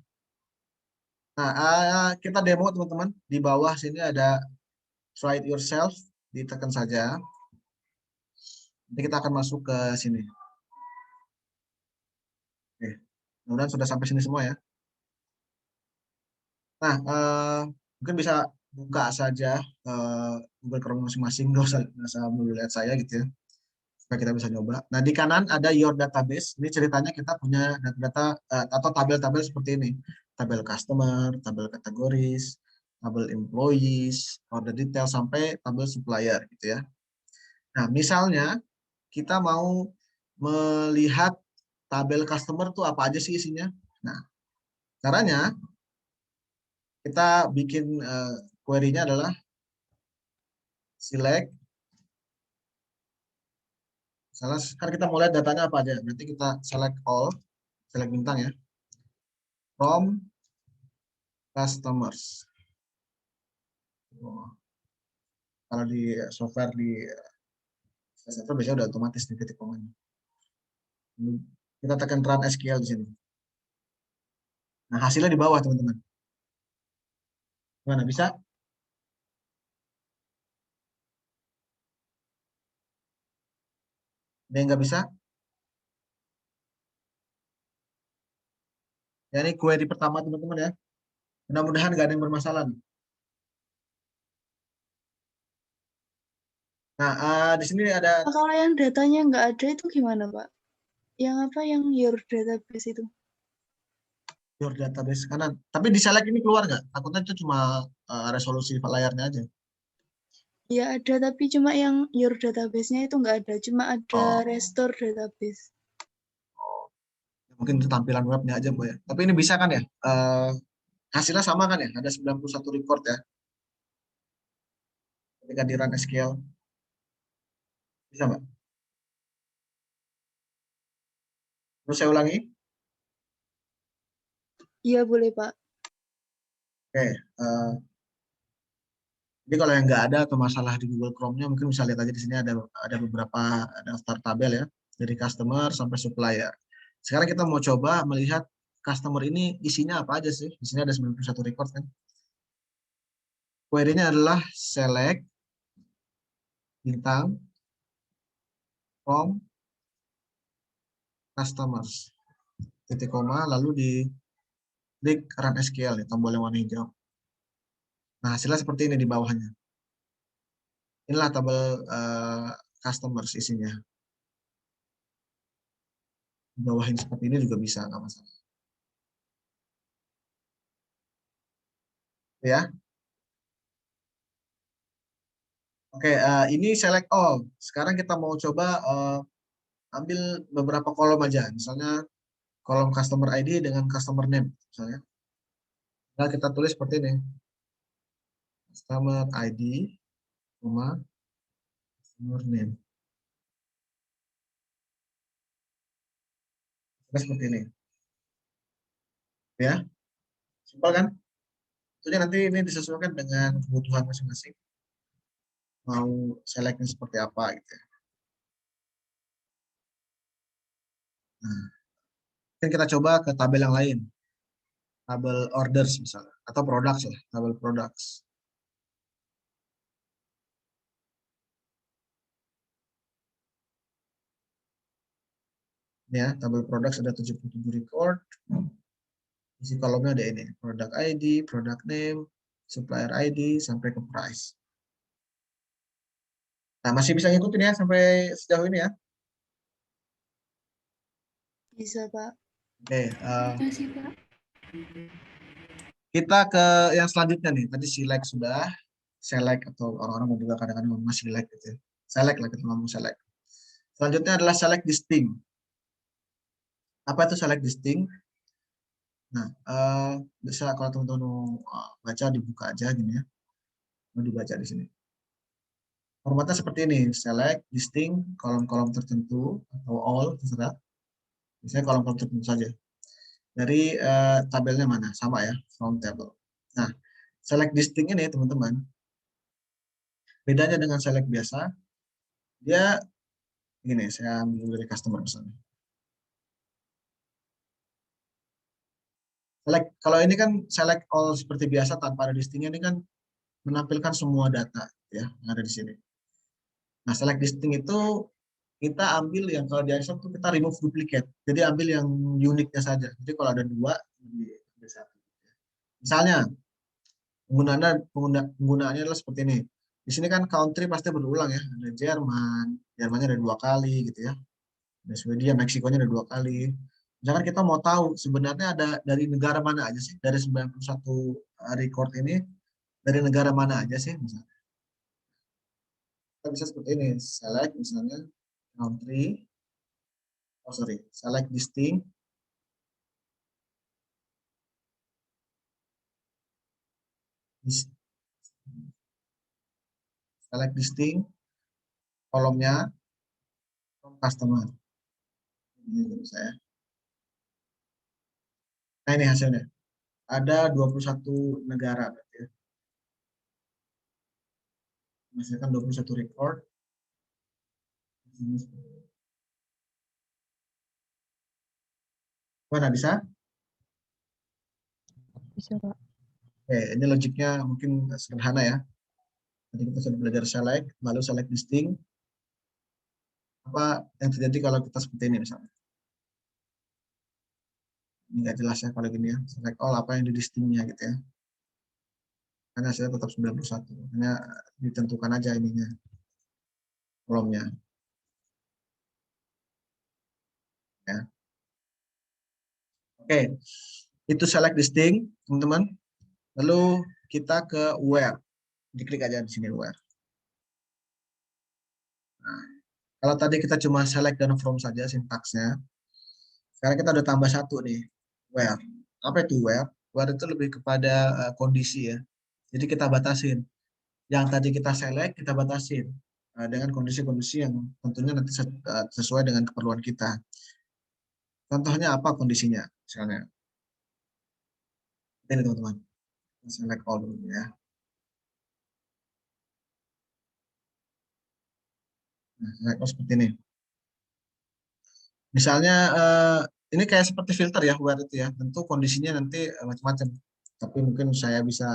Nah, kita demo teman-teman. Di bawah sini ada try it yourself, ditekan saja. Nanti kita akan masuk ke sini. Oke. Mudah-mudahan sudah sampai sini semua ya. Nah, mungkin bisa buka saja Google Chrome masing-masing, nggak usah dulu lihat saya gitu ya. Supaya kita bisa nyoba. Nah, di kanan ada your database. Ini ceritanya kita punya data-data atau tabel-tabel seperti ini. Tabel customer, tabel kategoris, tabel employees, order detail, sampai tabel supplier gitu ya. Nah, misalnya kita mau melihat tabel customer tuh apa aja sih isinya. Nah, caranya kita bikin query-nya adalah select. Misalnya kan kita mau lihat datanya apa aja. Berarti kita select all, select bintang ya. From customers. Kalau di software di server biasanya udah otomatis di titik komanya. Kita tekan run SQL di sini. Nah, hasilnya di bawah teman-teman. Gimana, bisa? Ada yang nggak bisa? Ya, ini query pertama teman-teman ya. Mudah-mudahan nggak ada yang bermasalah nih. Nah, di sini ada. Kalau yang datanya nggak ada itu gimana, Pak? Yang apa, yang your database itu? Your database kanan. Tapi di select ini keluar nggak? Takutnya itu cuma resolusi layarnya aja. Ya ada, tapi cuma yang your database-nya itu nggak ada. Cuma ada restore database. Mungkin itu tampilan webnya aja, Bu ya. Tapi ini bisa kan ya? Hasilnya sama kan ya? Ada 91 record ya. Ketika di run SQL. Bisa, Mbak? Terus saya ulangi. Iya, boleh, Pak. Oke. Jadi kalau yang nggak ada atau masalah di Google Chrome-nya, mungkin bisa lihat aja di sini ada beberapa daftar tabel ya, dari customer sampai supplier. Sekarang kita mau coba melihat customer ini isinya apa aja sih. Di sini ada 91 record kan. Query-nya adalah select bintang from customers titik koma lalu di klik run SQL nih, tombol yang warna hijau. Nah, hasilnya seperti ini di bawahnya. Inilah tabel customers isinya. Di bawahin seperti ini juga bisa, nggak masalah. Ya. Oke, ini select all. Sekarang kita mau coba ambil beberapa kolom aja. Misalnya kolom customer ID dengan customer name. Misalnya. Nah, kita tulis seperti ini. Customer ID, customer name. Seperti ini. Ya, simpel kan? Tentunya nanti ini disesuaikan dengan kebutuhan masing-masing. Mau selectnya seperti apa gitu ya. Nah, mungkin kita coba ke tabel yang lain. Tabel orders misalnya, atau products lah, tabel products. Ya, tabel products ada 77 record. Isi kolomnya ada ini, product ID, product name, supplier ID, sampai ke price. Nah, masih bisa ngikutin ya sampai sejauh ini ya? Bisa, Pak. Oke, Makasih, Pak. kita ke yang selanjutnya nih. Tadi select sudah, select atau orang-orang juga kadang-kadang masih select gitu ya. Select lah, kita ngomong select. Selanjutnya adalah select distinct. Apa itu select distinct? Nah, bisa kalau teman-teman mau baca, dibuka aja gini ya. Mau dibaca di sini. Formatnya seperti ini, select, distinct, kolom-kolom tertentu, atau all, terserah. Misalnya kolom-kolom tertentu saja. Dari tabelnya mana? Sama ya, from table. Nah, select distinct ini teman-teman, bedanya dengan select biasa, dia gini, saya ambil dari customer misalnya. Select, kalau ini kan select all seperti biasa tanpa ada distinct, ini kan menampilkan semua data ya yang ada di sini. Nah, select distinct itu kita ambil yang kalau di Excel itu kita remove duplicate. Jadi ambil yang uniknya saja. Jadi kalau ada dua, ambil satu. Misalnya, penggunaannya adalah seperti ini. Di sini kan country pasti berulang ya. Ada Jerman, Jermannya ada 2 kali gitu ya. Ada Swedia, Meksikonya ada 2 kali. Misalkan kita mau tahu sebenarnya ada dari negara mana aja sih, dari 91 record ini, dari negara mana aja sih misalnya. Kita bisa seperti ini, select misalnya country, select distinct, select distinct, kolomnya from customer. Ini bisa ya. Nah ini hasilnya. Ada 21 negara berarti ya. Menghasilkan 21 record. Mana bisa? Bisa, Pak. Oke, ini logiknya mungkin sederhana ya. Tadi kita sudah belajar select, lalu select distinct. Apa yang terjadi kalau kita seperti ini misalnya? Ini nggak jelas ya kalau gini ya. Select all, apa yang di distinct-nya gitu ya. Karena hasilnya tetap 91. Hanya ditentukan aja ininya. Kolomnya. Ya. Oke, itu select distinct, teman-teman. Lalu kita ke where. Diklik aja di sini where. Nah, kalau tadi kita cuma select dan from saja sintaksnya, sekarang kita udah tambah satu nih, where. Apa itu where? Where itu lebih kepada kondisi ya. Jadi kita batasin. Yang tadi kita select, kita batasin dengan kondisi-kondisi yang tentunya nanti sesuai dengan keperluan kita. Contohnya apa kondisinya? Misalnya, ini teman-teman, select all dulu ya. Nah, select all seperti ini. Misalnya ini kayak seperti filter ya, where itu ya. Tentu kondisinya nanti macam-macam. Tapi mungkin saya bisa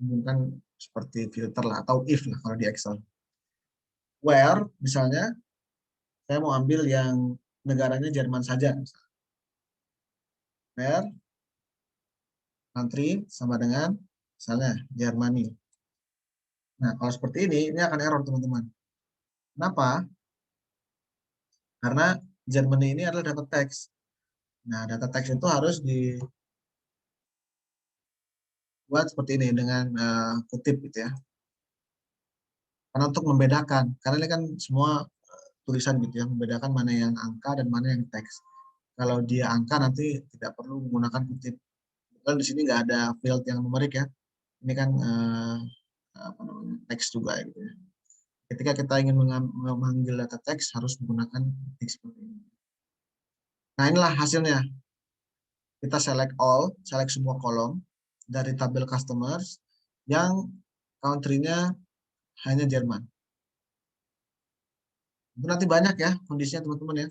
hubungkan seperti filter lah atau if lah kalau di Excel. Where misalnya saya mau ambil yang negaranya Jerman saja. Where country sama dengan misalnya Germany. Nah, kalau seperti ini akan error teman-teman. Kenapa? Karena Germany ini adalah data teks. Nah, data teks itu harus dibuat seperti ini dengan kutip gitu ya. Karena untuk membedakan, karena ini kan semua tulisan gitu ya, membedakan mana yang angka dan mana yang teks. Kalau dia angka nanti tidak perlu menggunakan kutip. Kalau di sini nggak ada field yang numerik ya. Ini kan apa namanya, teks juga gitu ya. Ketika kita ingin memanggil data teks harus menggunakan teks seperti ini. Nah, inilah hasilnya. Kita select all, select semua kolom dari tabel customers yang country-nya hanya Jerman. Itu nanti banyak ya kondisinya teman-teman ya.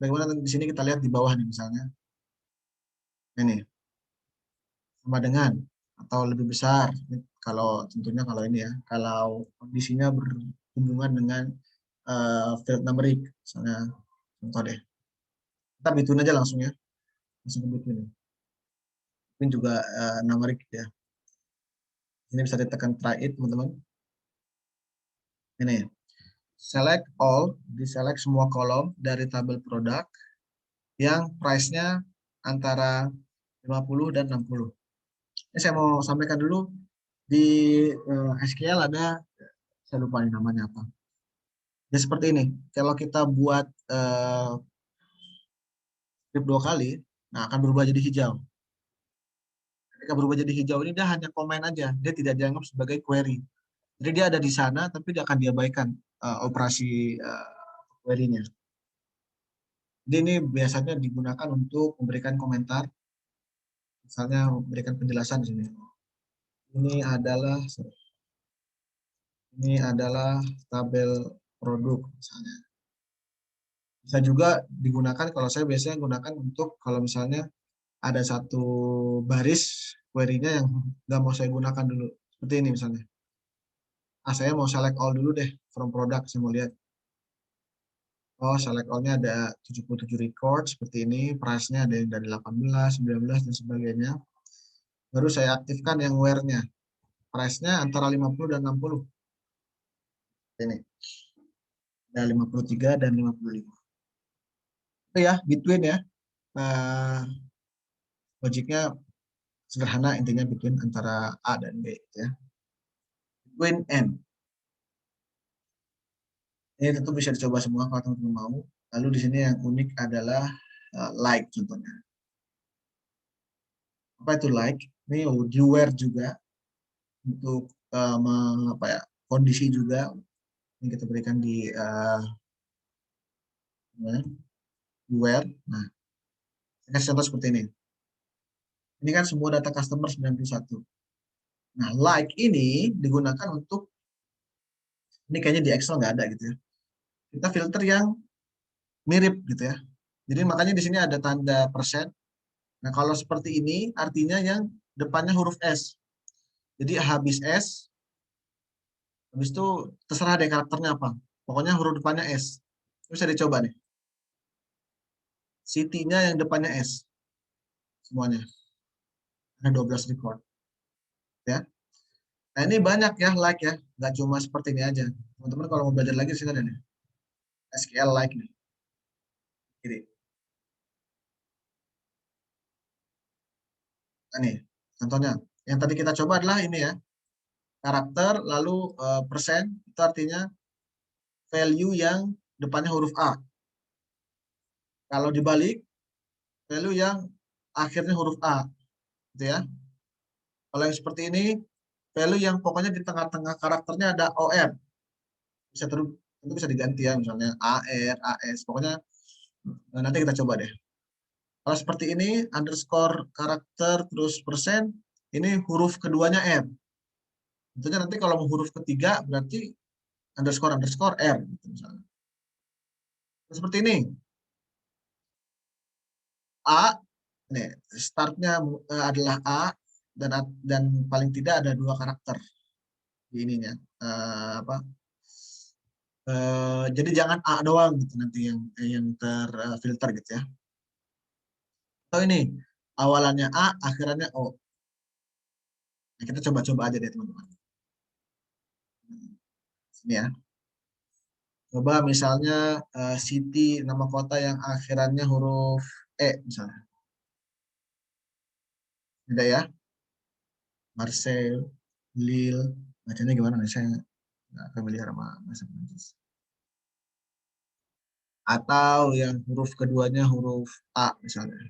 Bagaimana di sini kita lihat di bawah nih misalnya. Ini sama dengan atau lebih besar. Kalau tentunya kalau ini ya, kalau kondisinya berhubungan dengan field numerik, misalnya contoh deh. Kita between aja langsung ya, langsung ke between. Between juga numerik ya. Ini bisa ditekan try it teman-teman. Ini select all, diselect semua kolom dari tabel produk yang price-nya antara 50 dan 60. Ini saya mau sampaikan dulu di SQL ada, saya lupa ini namanya apa. Ya seperti ini, kalau kita buat script 2 kali, nah akan berubah jadi hijau. Ketika berubah jadi hijau ini dia hanya komen aja, dia tidak dianggap sebagai query. Jadi dia ada di sana, tapi dia akan diabaikan operasi query-nya. Jadi ini biasanya digunakan untuk memberikan komentar, misalnya memberikan penjelasan di sini. Ini adalah tabel produk misalnya. Bisa juga digunakan kalau saya biasanya gunakan untuk kalau misalnya ada satu baris query-nya yang nggak mau saya gunakan dulu. Seperti ini misalnya. Saya mau select all dulu deh from product, saya mau lihat. Oh, select all-nya ada 77 record seperti ini, price-nya ada yang dari 18, 19 dan sebagainya. Baru saya aktifkan yang where-nya. Price-nya antara 50 dan 60. Ini. Ada 53 dan 55. Itu ya, between ya. Logiknya sederhana, intinya between antara A dan B ya. Between and. Ini tentu bisa dicoba semua kalau teman-teman mau. Lalu di sini yang unik adalah like contohnya. Apa itu like? Ini di where juga untuk kondisi juga. Ini kita berikan di where. Nah, saya kasih contoh seperti ini. Ini kan semua data customer 91. Nah, like ini digunakan untuk, ini kayaknya di Excel nggak ada gitu ya. Kita filter yang mirip gitu ya. Jadi makanya di sini ada tanda persen. Nah, kalau seperti ini artinya yang depannya huruf S. Jadi habis S, habis itu terserah deh karakternya apa. Pokoknya huruf depannya S. Bisa dicoba nih. City-nya yang depannya S. Semuanya. Ada 12 record. Ya. Nah, ini banyak ya like ya. Nggak cuma seperti ini aja. Teman-teman kalau mau belajar lagi sini ada nih. SQL like nih. Jadi. Nah, nih, contohnya. Yang tadi kita coba adalah ini ya. Karakter, lalu persen, itu artinya value yang depannya huruf A. Kalau dibalik, value yang akhirnya huruf A. Gitu ya. Kalau yang seperti ini, value yang pokoknya di tengah-tengah karakternya ada OR. Tentu bisa diganti ya, misalnya AR, AS. Pokoknya Nah, nanti kita coba deh. Kalau seperti ini, underscore karakter, terus persen, ini huruf keduanya R. Tentunya nanti kalau mau huruf ketiga, berarti underscore R. Gitu misalnya. Seperti ini. A, nih, startnya adalah A, dan paling tidak ada 2 karakter di ininya. Jadi jangan A doang gitu nanti yang terfilter gitu ya. Atau ini awalannya A, akhirannya O. Nah, kita coba-coba aja deh teman-teman. Sini ya. Coba misalnya city, nama kota yang akhirannya huruf E misalnya. Beda ya. Marseille, Lille, bacanya gimana nih? Saya nggak familiar sama bahasa Prancis. Atau yang huruf keduanya huruf A misalnya.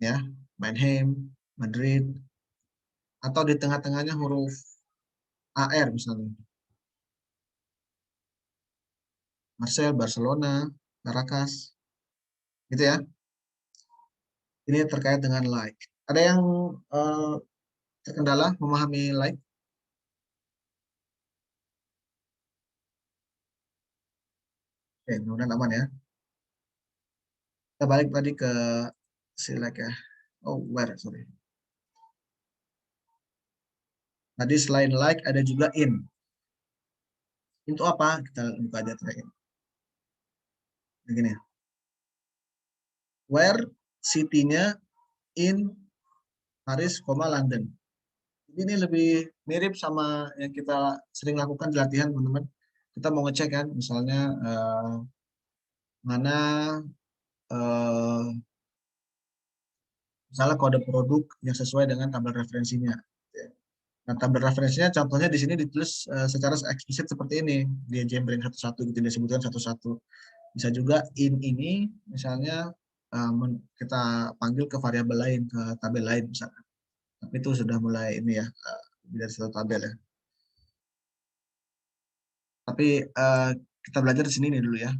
Ya, Mannheim, Madrid, atau di tengah-tengahnya huruf AR misalnya. Marseille, Barcelona, Caracas, gitu ya. Ini terkait dengan like. Ada yang terkendala memahami like? Oke, mudah-mudahan aman ya. Kita balik tadi ke select ya. Oh, where, sorry. Tadi selain like ada juga in. Itu apa? Kita buka aja terakhir. Begini. Where city-nya in Paris, London. Ini lebih mirip sama yang kita sering lakukan di latihan, teman-teman. Kita mau ngecek kan, misalnya mana misalnya kode produk yang sesuai dengan tabel referensinya. Nah, tabel referensinya contohnya di sini ditulis secara eksplisit seperti ini. Dia jembring satu-satu gitu, disebutkan satu-satu. Bisa juga in ini misalnya kita panggil ke variabel lain, ke tabel lain misalnya. Tapi itu sudah mulai ini ya, dari satu tabel ya. Tapi kita belajar di sini nih dulu ya.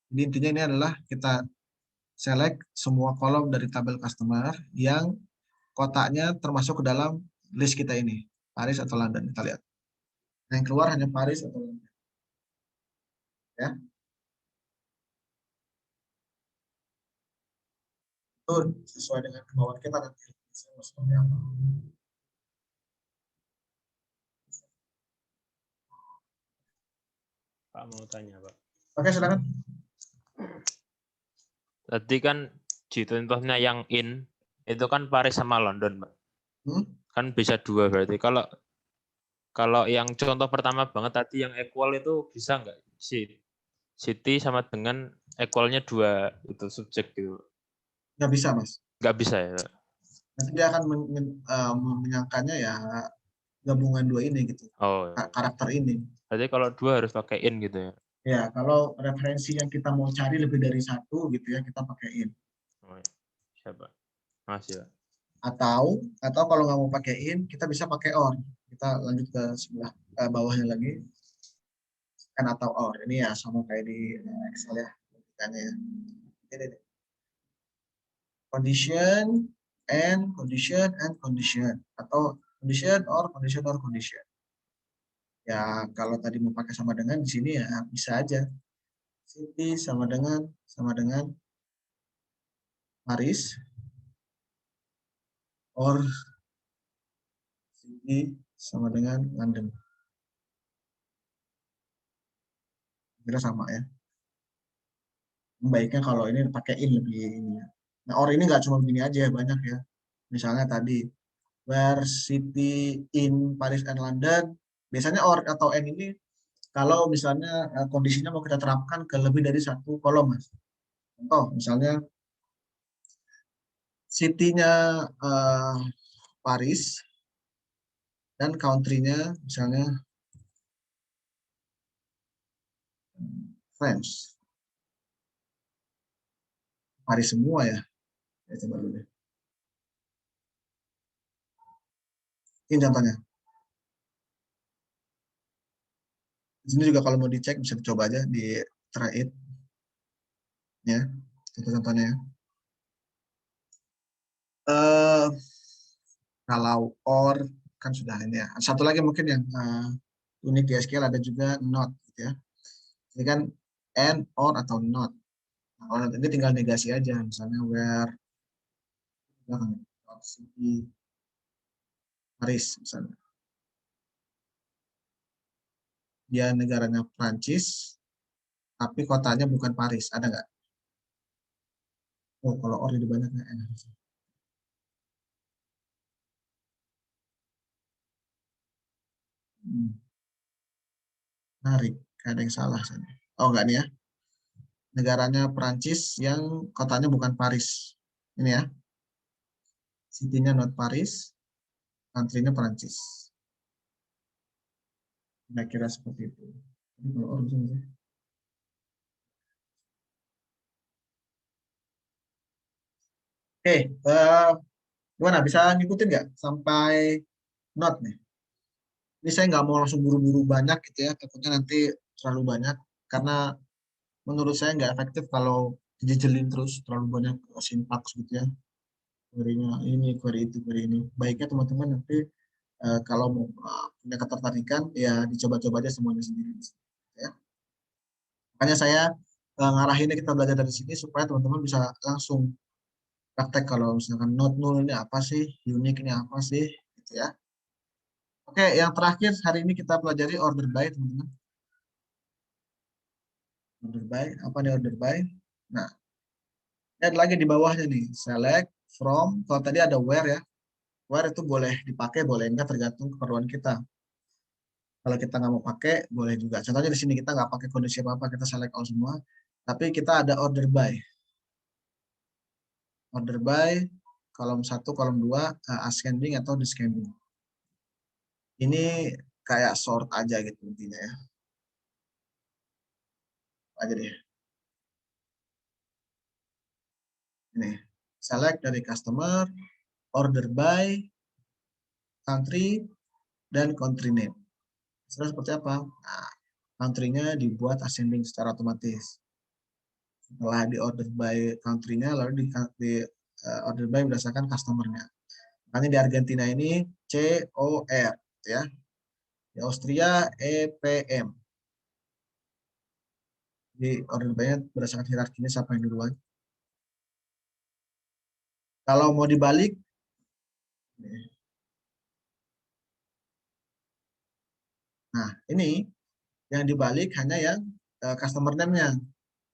Jadi intinya ini adalah kita select semua kolom dari tabel customer yang kotaknya termasuk ke dalam list kita ini. Paris atau London, kita lihat. Yang keluar hanya Paris atau London. Ya. Itu sesuai dengan kemauan kita nanti. Seperti apa. Pak mau tanya, Pak. Oke, silakan. Tadi kan di contohnya yang in, itu kan Paris sama London, Pak. Kan bisa 2 berarti. Kalau yang contoh pertama banget tadi yang equal itu bisa nggak? City sama dengan equalnya 2 itu subjek gitu. Nggak bisa, Mas. Nggak bisa ya? Nanti dia akan menyangkanya ya gabungan 2 ini gitu. Oh. Karakter ini. Berarti kalau 2 harus pakai in gitu ya? Ya, kalau referensi yang kita mau cari lebih dari 1 gitu ya, kita pakai in. Oh, siapa? Masih ya. Atau kalau nggak mau pakai in, kita bisa pakai or. Kita lanjut ke sebelah bawahnya lagi. Kan atau or. Ini ya sama kayak di Excel ya. Ini. Condition and condition. Atau condition or condition. Ya, kalau tadi mau pakai sama dengan di sini ya bisa aja. City sama dengan Paris or city sama dengan London. Kira sama ya. Baiknya kalau ini pakai in lebih ini ya. Nah, or ini nggak cuma begini aja, banyak ya. Misalnya tadi where city in Paris and London. Biasanya or atau n ini kalau misalnya kondisinya mau kita terapkan ke lebih dari 1 kolom, Mas. Contoh, misalnya city-nya Paris dan country-nya misalnya France. Paris semua ya. Ya coba dulu deh. Ini contohnya. Di sini juga kalau mau dicek bisa dicoba aja di try it. Ya, itu contohnya. Eh, kalau or kan sudah ini ya. Satu lagi mungkin yang unik di SQL ada juga not, gitu ya. Ini kan and, or atau not. Nah, or ini tinggal negasi aja, misalnya where, city, Paris misalnya. Dia negaranya Prancis, tapi kotanya bukan Paris, ada nggak? Oh, kalau or jadi banyak nggak enak. Menarik, ada yang salah sana. Oh enggak nih ya. Negaranya Prancis yang kotanya bukan Paris. Ini ya. City-nya not Paris, country-nya Prancis. Kira-kira seperti itu. Jadi kalau or bisa nggak sih? Oke, gimana? Bisa ngikutin nggak sampai not nih? Ini saya nggak mau langsung buru-buru banyak gitu ya, takutnya nanti terlalu banyak. Karena menurut saya nggak efektif kalau dijelin terus terlalu banyak sintaks gitu ya. Query-nya ini, query itu, query ini. Baiknya teman-teman nanti kalau mau punya ketertarikan, ya dicoba-coba aja semuanya sendiri. Ya. Makanya saya ngarahinnya kita belajar dari sini supaya teman-teman bisa langsung praktek kalau misalkan not null ini apa sih, unique ini apa sih, gitu ya. Oke, yang terakhir hari ini kita pelajari order by, teman-teman. Order by, apa nih order by? Nah, lihat lagi di bawahnya nih, select from, kalau tadi ada where ya, where itu boleh dipakai, boleh enggak tergantung keperluan kita. Kalau kita nggak mau pakai, boleh juga. Contohnya di sini kita nggak pakai kondisi apa-apa, kita select all semua. Tapi kita ada order by. Order by, kolom 1, kolom 2, ascending atau descending. Ini kayak sort aja gitu intinya ya. Aja deh. Ini, select dari customer, order by, country, dan country name. Seperti apa? Nah, country-nya dibuat ascending secara otomatis. Setelah di order by country-nya, lalu di order by berdasarkan customer-nya. Makanya di Argentina ini COR, ya. Di Austria EPM. Di order by-nya berdasarkan hierarkinya siapa yang duluan. Kalau mau dibalik, nah ini yang dibalik hanya yang customer name-nya.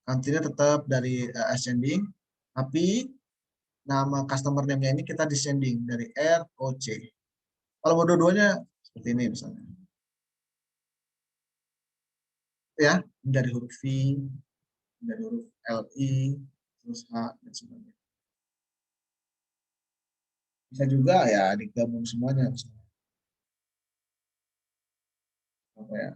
Country-nya tetap dari ascending, tapi nama customer name-nya ini kita descending dari R, O, C. Kalau mau dua-duanya seperti ini misalnya. Ya, dari huruf V, dari huruf LI, terus H, dan sebagainya. Bisa juga ya digabung semuanya. Misalnya. Apa ya,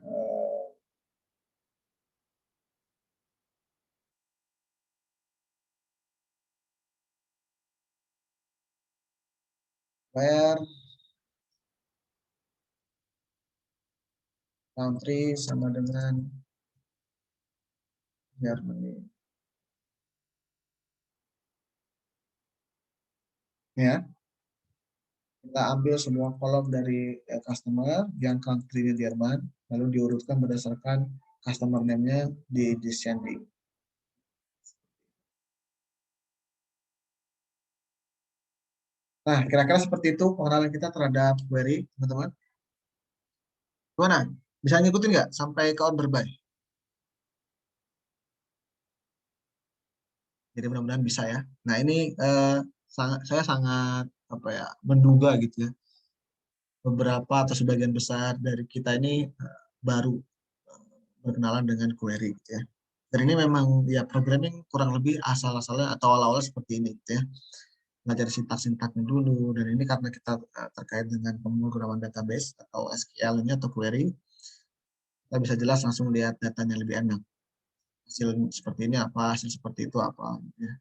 where country sama dengan Germany. Ya, kita ambil semua kolom dari customer yang country-nya Jerman, lalu diurutkan berdasarkan customer name-nya di descending. Nah, kira-kira seperti itu pengenalan kita terhadap query, teman-teman. Gimana? Bisa ngikutin nggak sampai ke order by? Jadi mudah-mudahan bisa ya. Nah, ini saya sangat apa ya menduga gitu ya. Beberapa atau sebagian besar dari kita ini baru berkenalan dengan query gitu ya. Dan ini memang ya programming kurang lebih asal-asalnya atau awal-awal seperti ini gitu ya. Belajar sintak-sintaknya dulu, dan ini karena kita terkait dengan pemrograman database atau SQL-nya atau query, kita bisa jelas langsung lihat datanya lebih enak. Hasil seperti ini apa, hasil seperti itu apa. Gitu ya.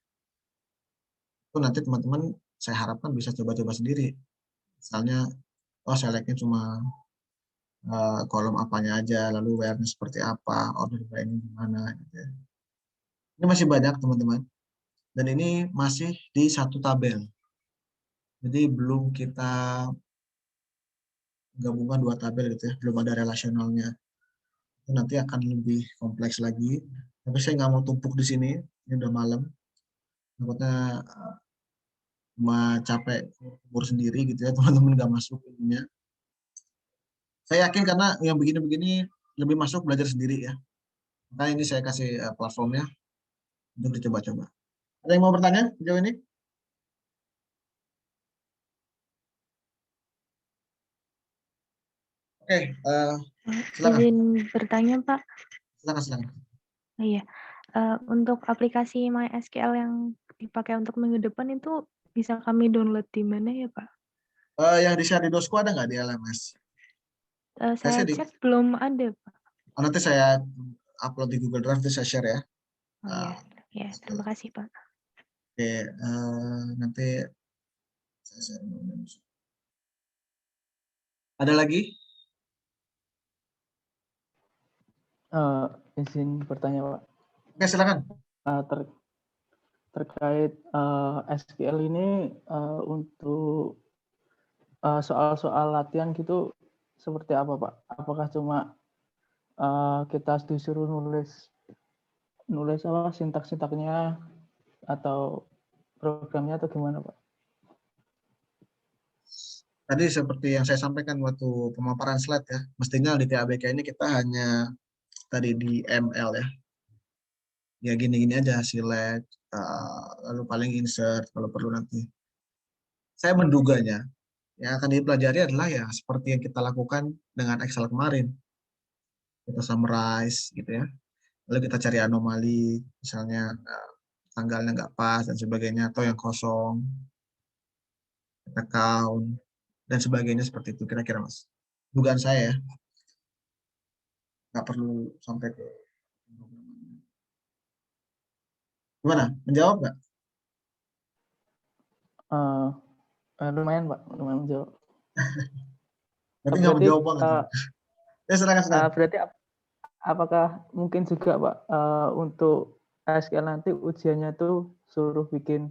Itu nanti teman-teman saya harapkan bisa coba-coba sendiri. Misalnya, oh select-nya cuma kolom apanya aja, lalu where-nya seperti apa, order by-nya gimana. Gitu ya. Ini masih banyak teman-teman. Dan ini masih di satu tabel. Jadi belum kita gabungkan 2 tabel gitu ya, belum ada relasionalnya. Itu nanti akan lebih kompleks lagi. Tapi saya nggak mau tumpuk di sini, ini udah malam. Takutnya cuma capek umur sendiri gitu ya, teman-teman nggak masuk ilmunya. Saya yakin karena yang begini-begini lebih masuk belajar sendiri ya. Makanya ini saya kasih platformnya untuk dicoba-coba. Ada yang mau bertanya sejauh ini? Oke, silakan. Izin bertanya, Pak. Silakan. Iya, untuk aplikasi MySQL yang dipakai untuk minggu depan itu bisa kami download di mana ya, Pak? Yang di share di Dosku ada nggak di LMS? Saya cek belum ada, Pak. Nanti saya upload di Google Drive, nanti saya share ya. Oh iya, ya, terima kasih, Pak. Oke, nanti saya share. Ada lagi? Izin bertanya, Pak. Oke, silakan. Terkait SQL ini untuk soal-soal latihan gitu seperti apa, Pak? Apakah cuma kita disuruh nulis apa sintaks-sintaknya atau programnya atau gimana, Pak? Tadi seperti yang saya sampaikan waktu pemaparan slide ya, mestinya di TABK ini kita hanya tadi di ML ya. Ya gini-gini aja, select, lalu paling insert kalau perlu nanti. Saya menduganya yang akan dipelajari adalah ya seperti yang kita lakukan dengan Excel kemarin. Kita summarize gitu ya. Lalu kita cari anomali, misalnya tanggalnya nggak pas dan sebagainya, atau yang kosong, kita count, dan sebagainya seperti itu kira-kira Mas. Dugaan saya ya. Nggak perlu sampai ke gimana? Menjawab nggak? Lumayan, Pak. Lumayan menjawab. Berarti nggak menjawab banget. Ya, silakan. Berarti apakah mungkin juga, Pak, untuk SQL nanti ujiannya tuh suruh bikin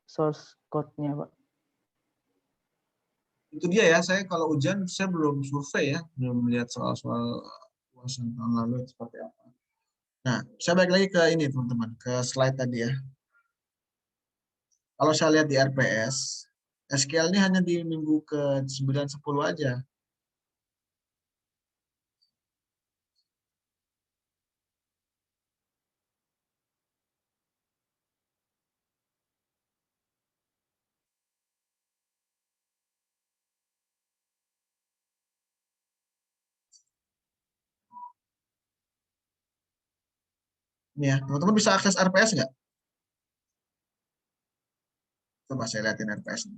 source code-nya, Pak? Itu dia ya, saya kalau ujian saya belum survei ya, belum melihat soal-soal uasan tahun lalu seperti apa. Nah, saya balik lagi ke ini teman-teman, ke slide tadi ya. Kalau saya lihat di RPS, SQL ini hanya di minggu ke 9-10 aja. Ini ya, teman-teman bisa akses RPS nggak? Coba saya lihatin RPS.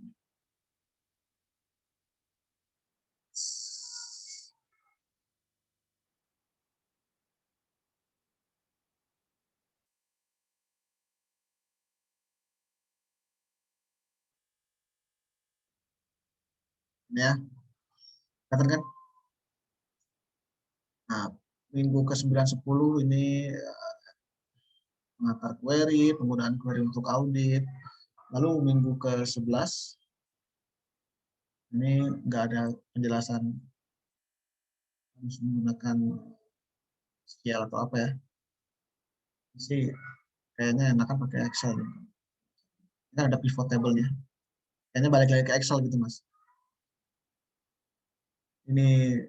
Ini ya, katakan kan? Nah, minggu ke 9-10 ini mengantar query, penggunaan query untuk audit. Lalu minggu ke 11 ini nggak ada penjelasan harus menggunakan SQL atau apa ya. Sih kayaknya enakan pakai Excel. Kan ada pivot table-nya. Kayaknya balik lagi ke Excel gitu, Mas. Ini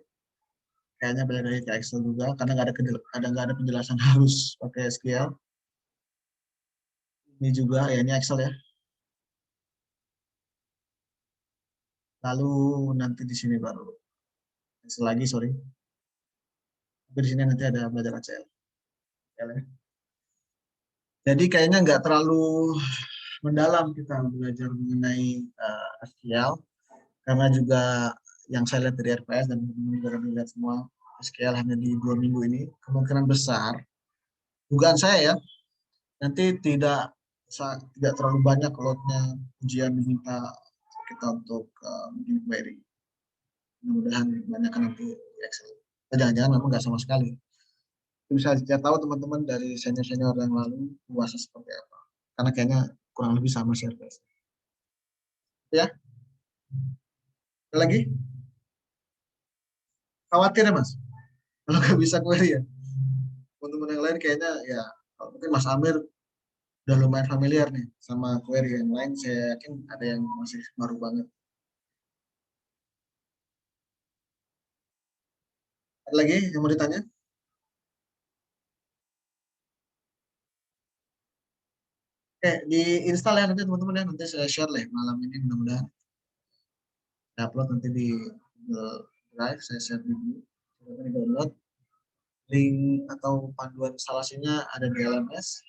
kayaknya balik lagi ke Excel juga karena nggak ada penjelasan harus pakai SQL. Ini juga ya, ini Excel ya. Lalu nanti di sini baru Excel lagi, sorry. Tapi di sini nanti ada belajar ACL. Jadi kayaknya nggak terlalu mendalam kita belajar mengenai SQL karena juga yang saya lihat dari RPS dan juga lihat semua SQL hanya di 2 minggu ini, kemungkinan besar dugaan saya ya nanti tidak terlalu banyak loadnya ujian diminta kita untuk bikin query. Mudah-mudahan banyak nanti di Excel. Jangan-jangan memang nggak sama sekali. Bisa saya tahu teman-teman dari senior-senior yang lalu puasa seperti apa. Karena kayaknya kurang lebih sama survei. Ya. Ada lagi? Khawatir ya Mas? Kalau nggak bisa query ya. Teman-teman yang lain kayaknya ya mungkin Mas Amir udah lumayan familiar nih sama query, yang lain saya yakin ada yang masih baru banget. Ada lagi yang mau ditanya? Oke, di install ya nanti teman-teman ya, nanti saya share lah malam ini mudah-mudahan. Saya upload nanti di Google Drive, saya share dulu. Di download. Link atau panduan instalasinya ada di LMS.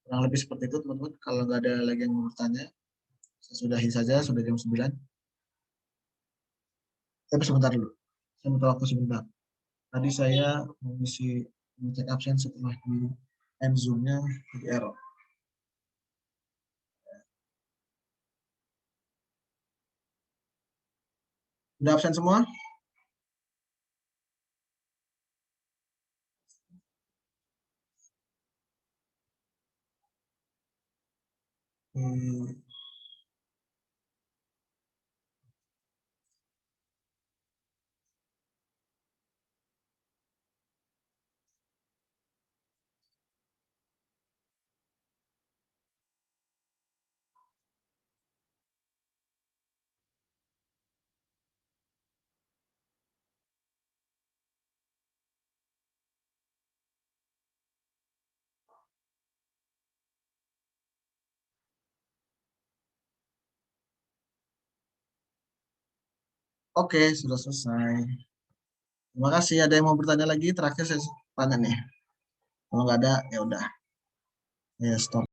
Kurang lebih seperti itu teman-teman. Kalau nggak ada lagi yang mau bertanya, saya sudahi saja, sudah jam 9. Tapi sebentar dulu, saya minta waktu sebentar. Tadi saya mengisi cek absen setelah di end zoom-nya jadi error. Udah absen semua? Oke, sudah selesai. Terima kasih. Ada yang mau bertanya lagi? Terakhir saya tanya nih. Kalau nggak ada, ya udah. Ya, stop.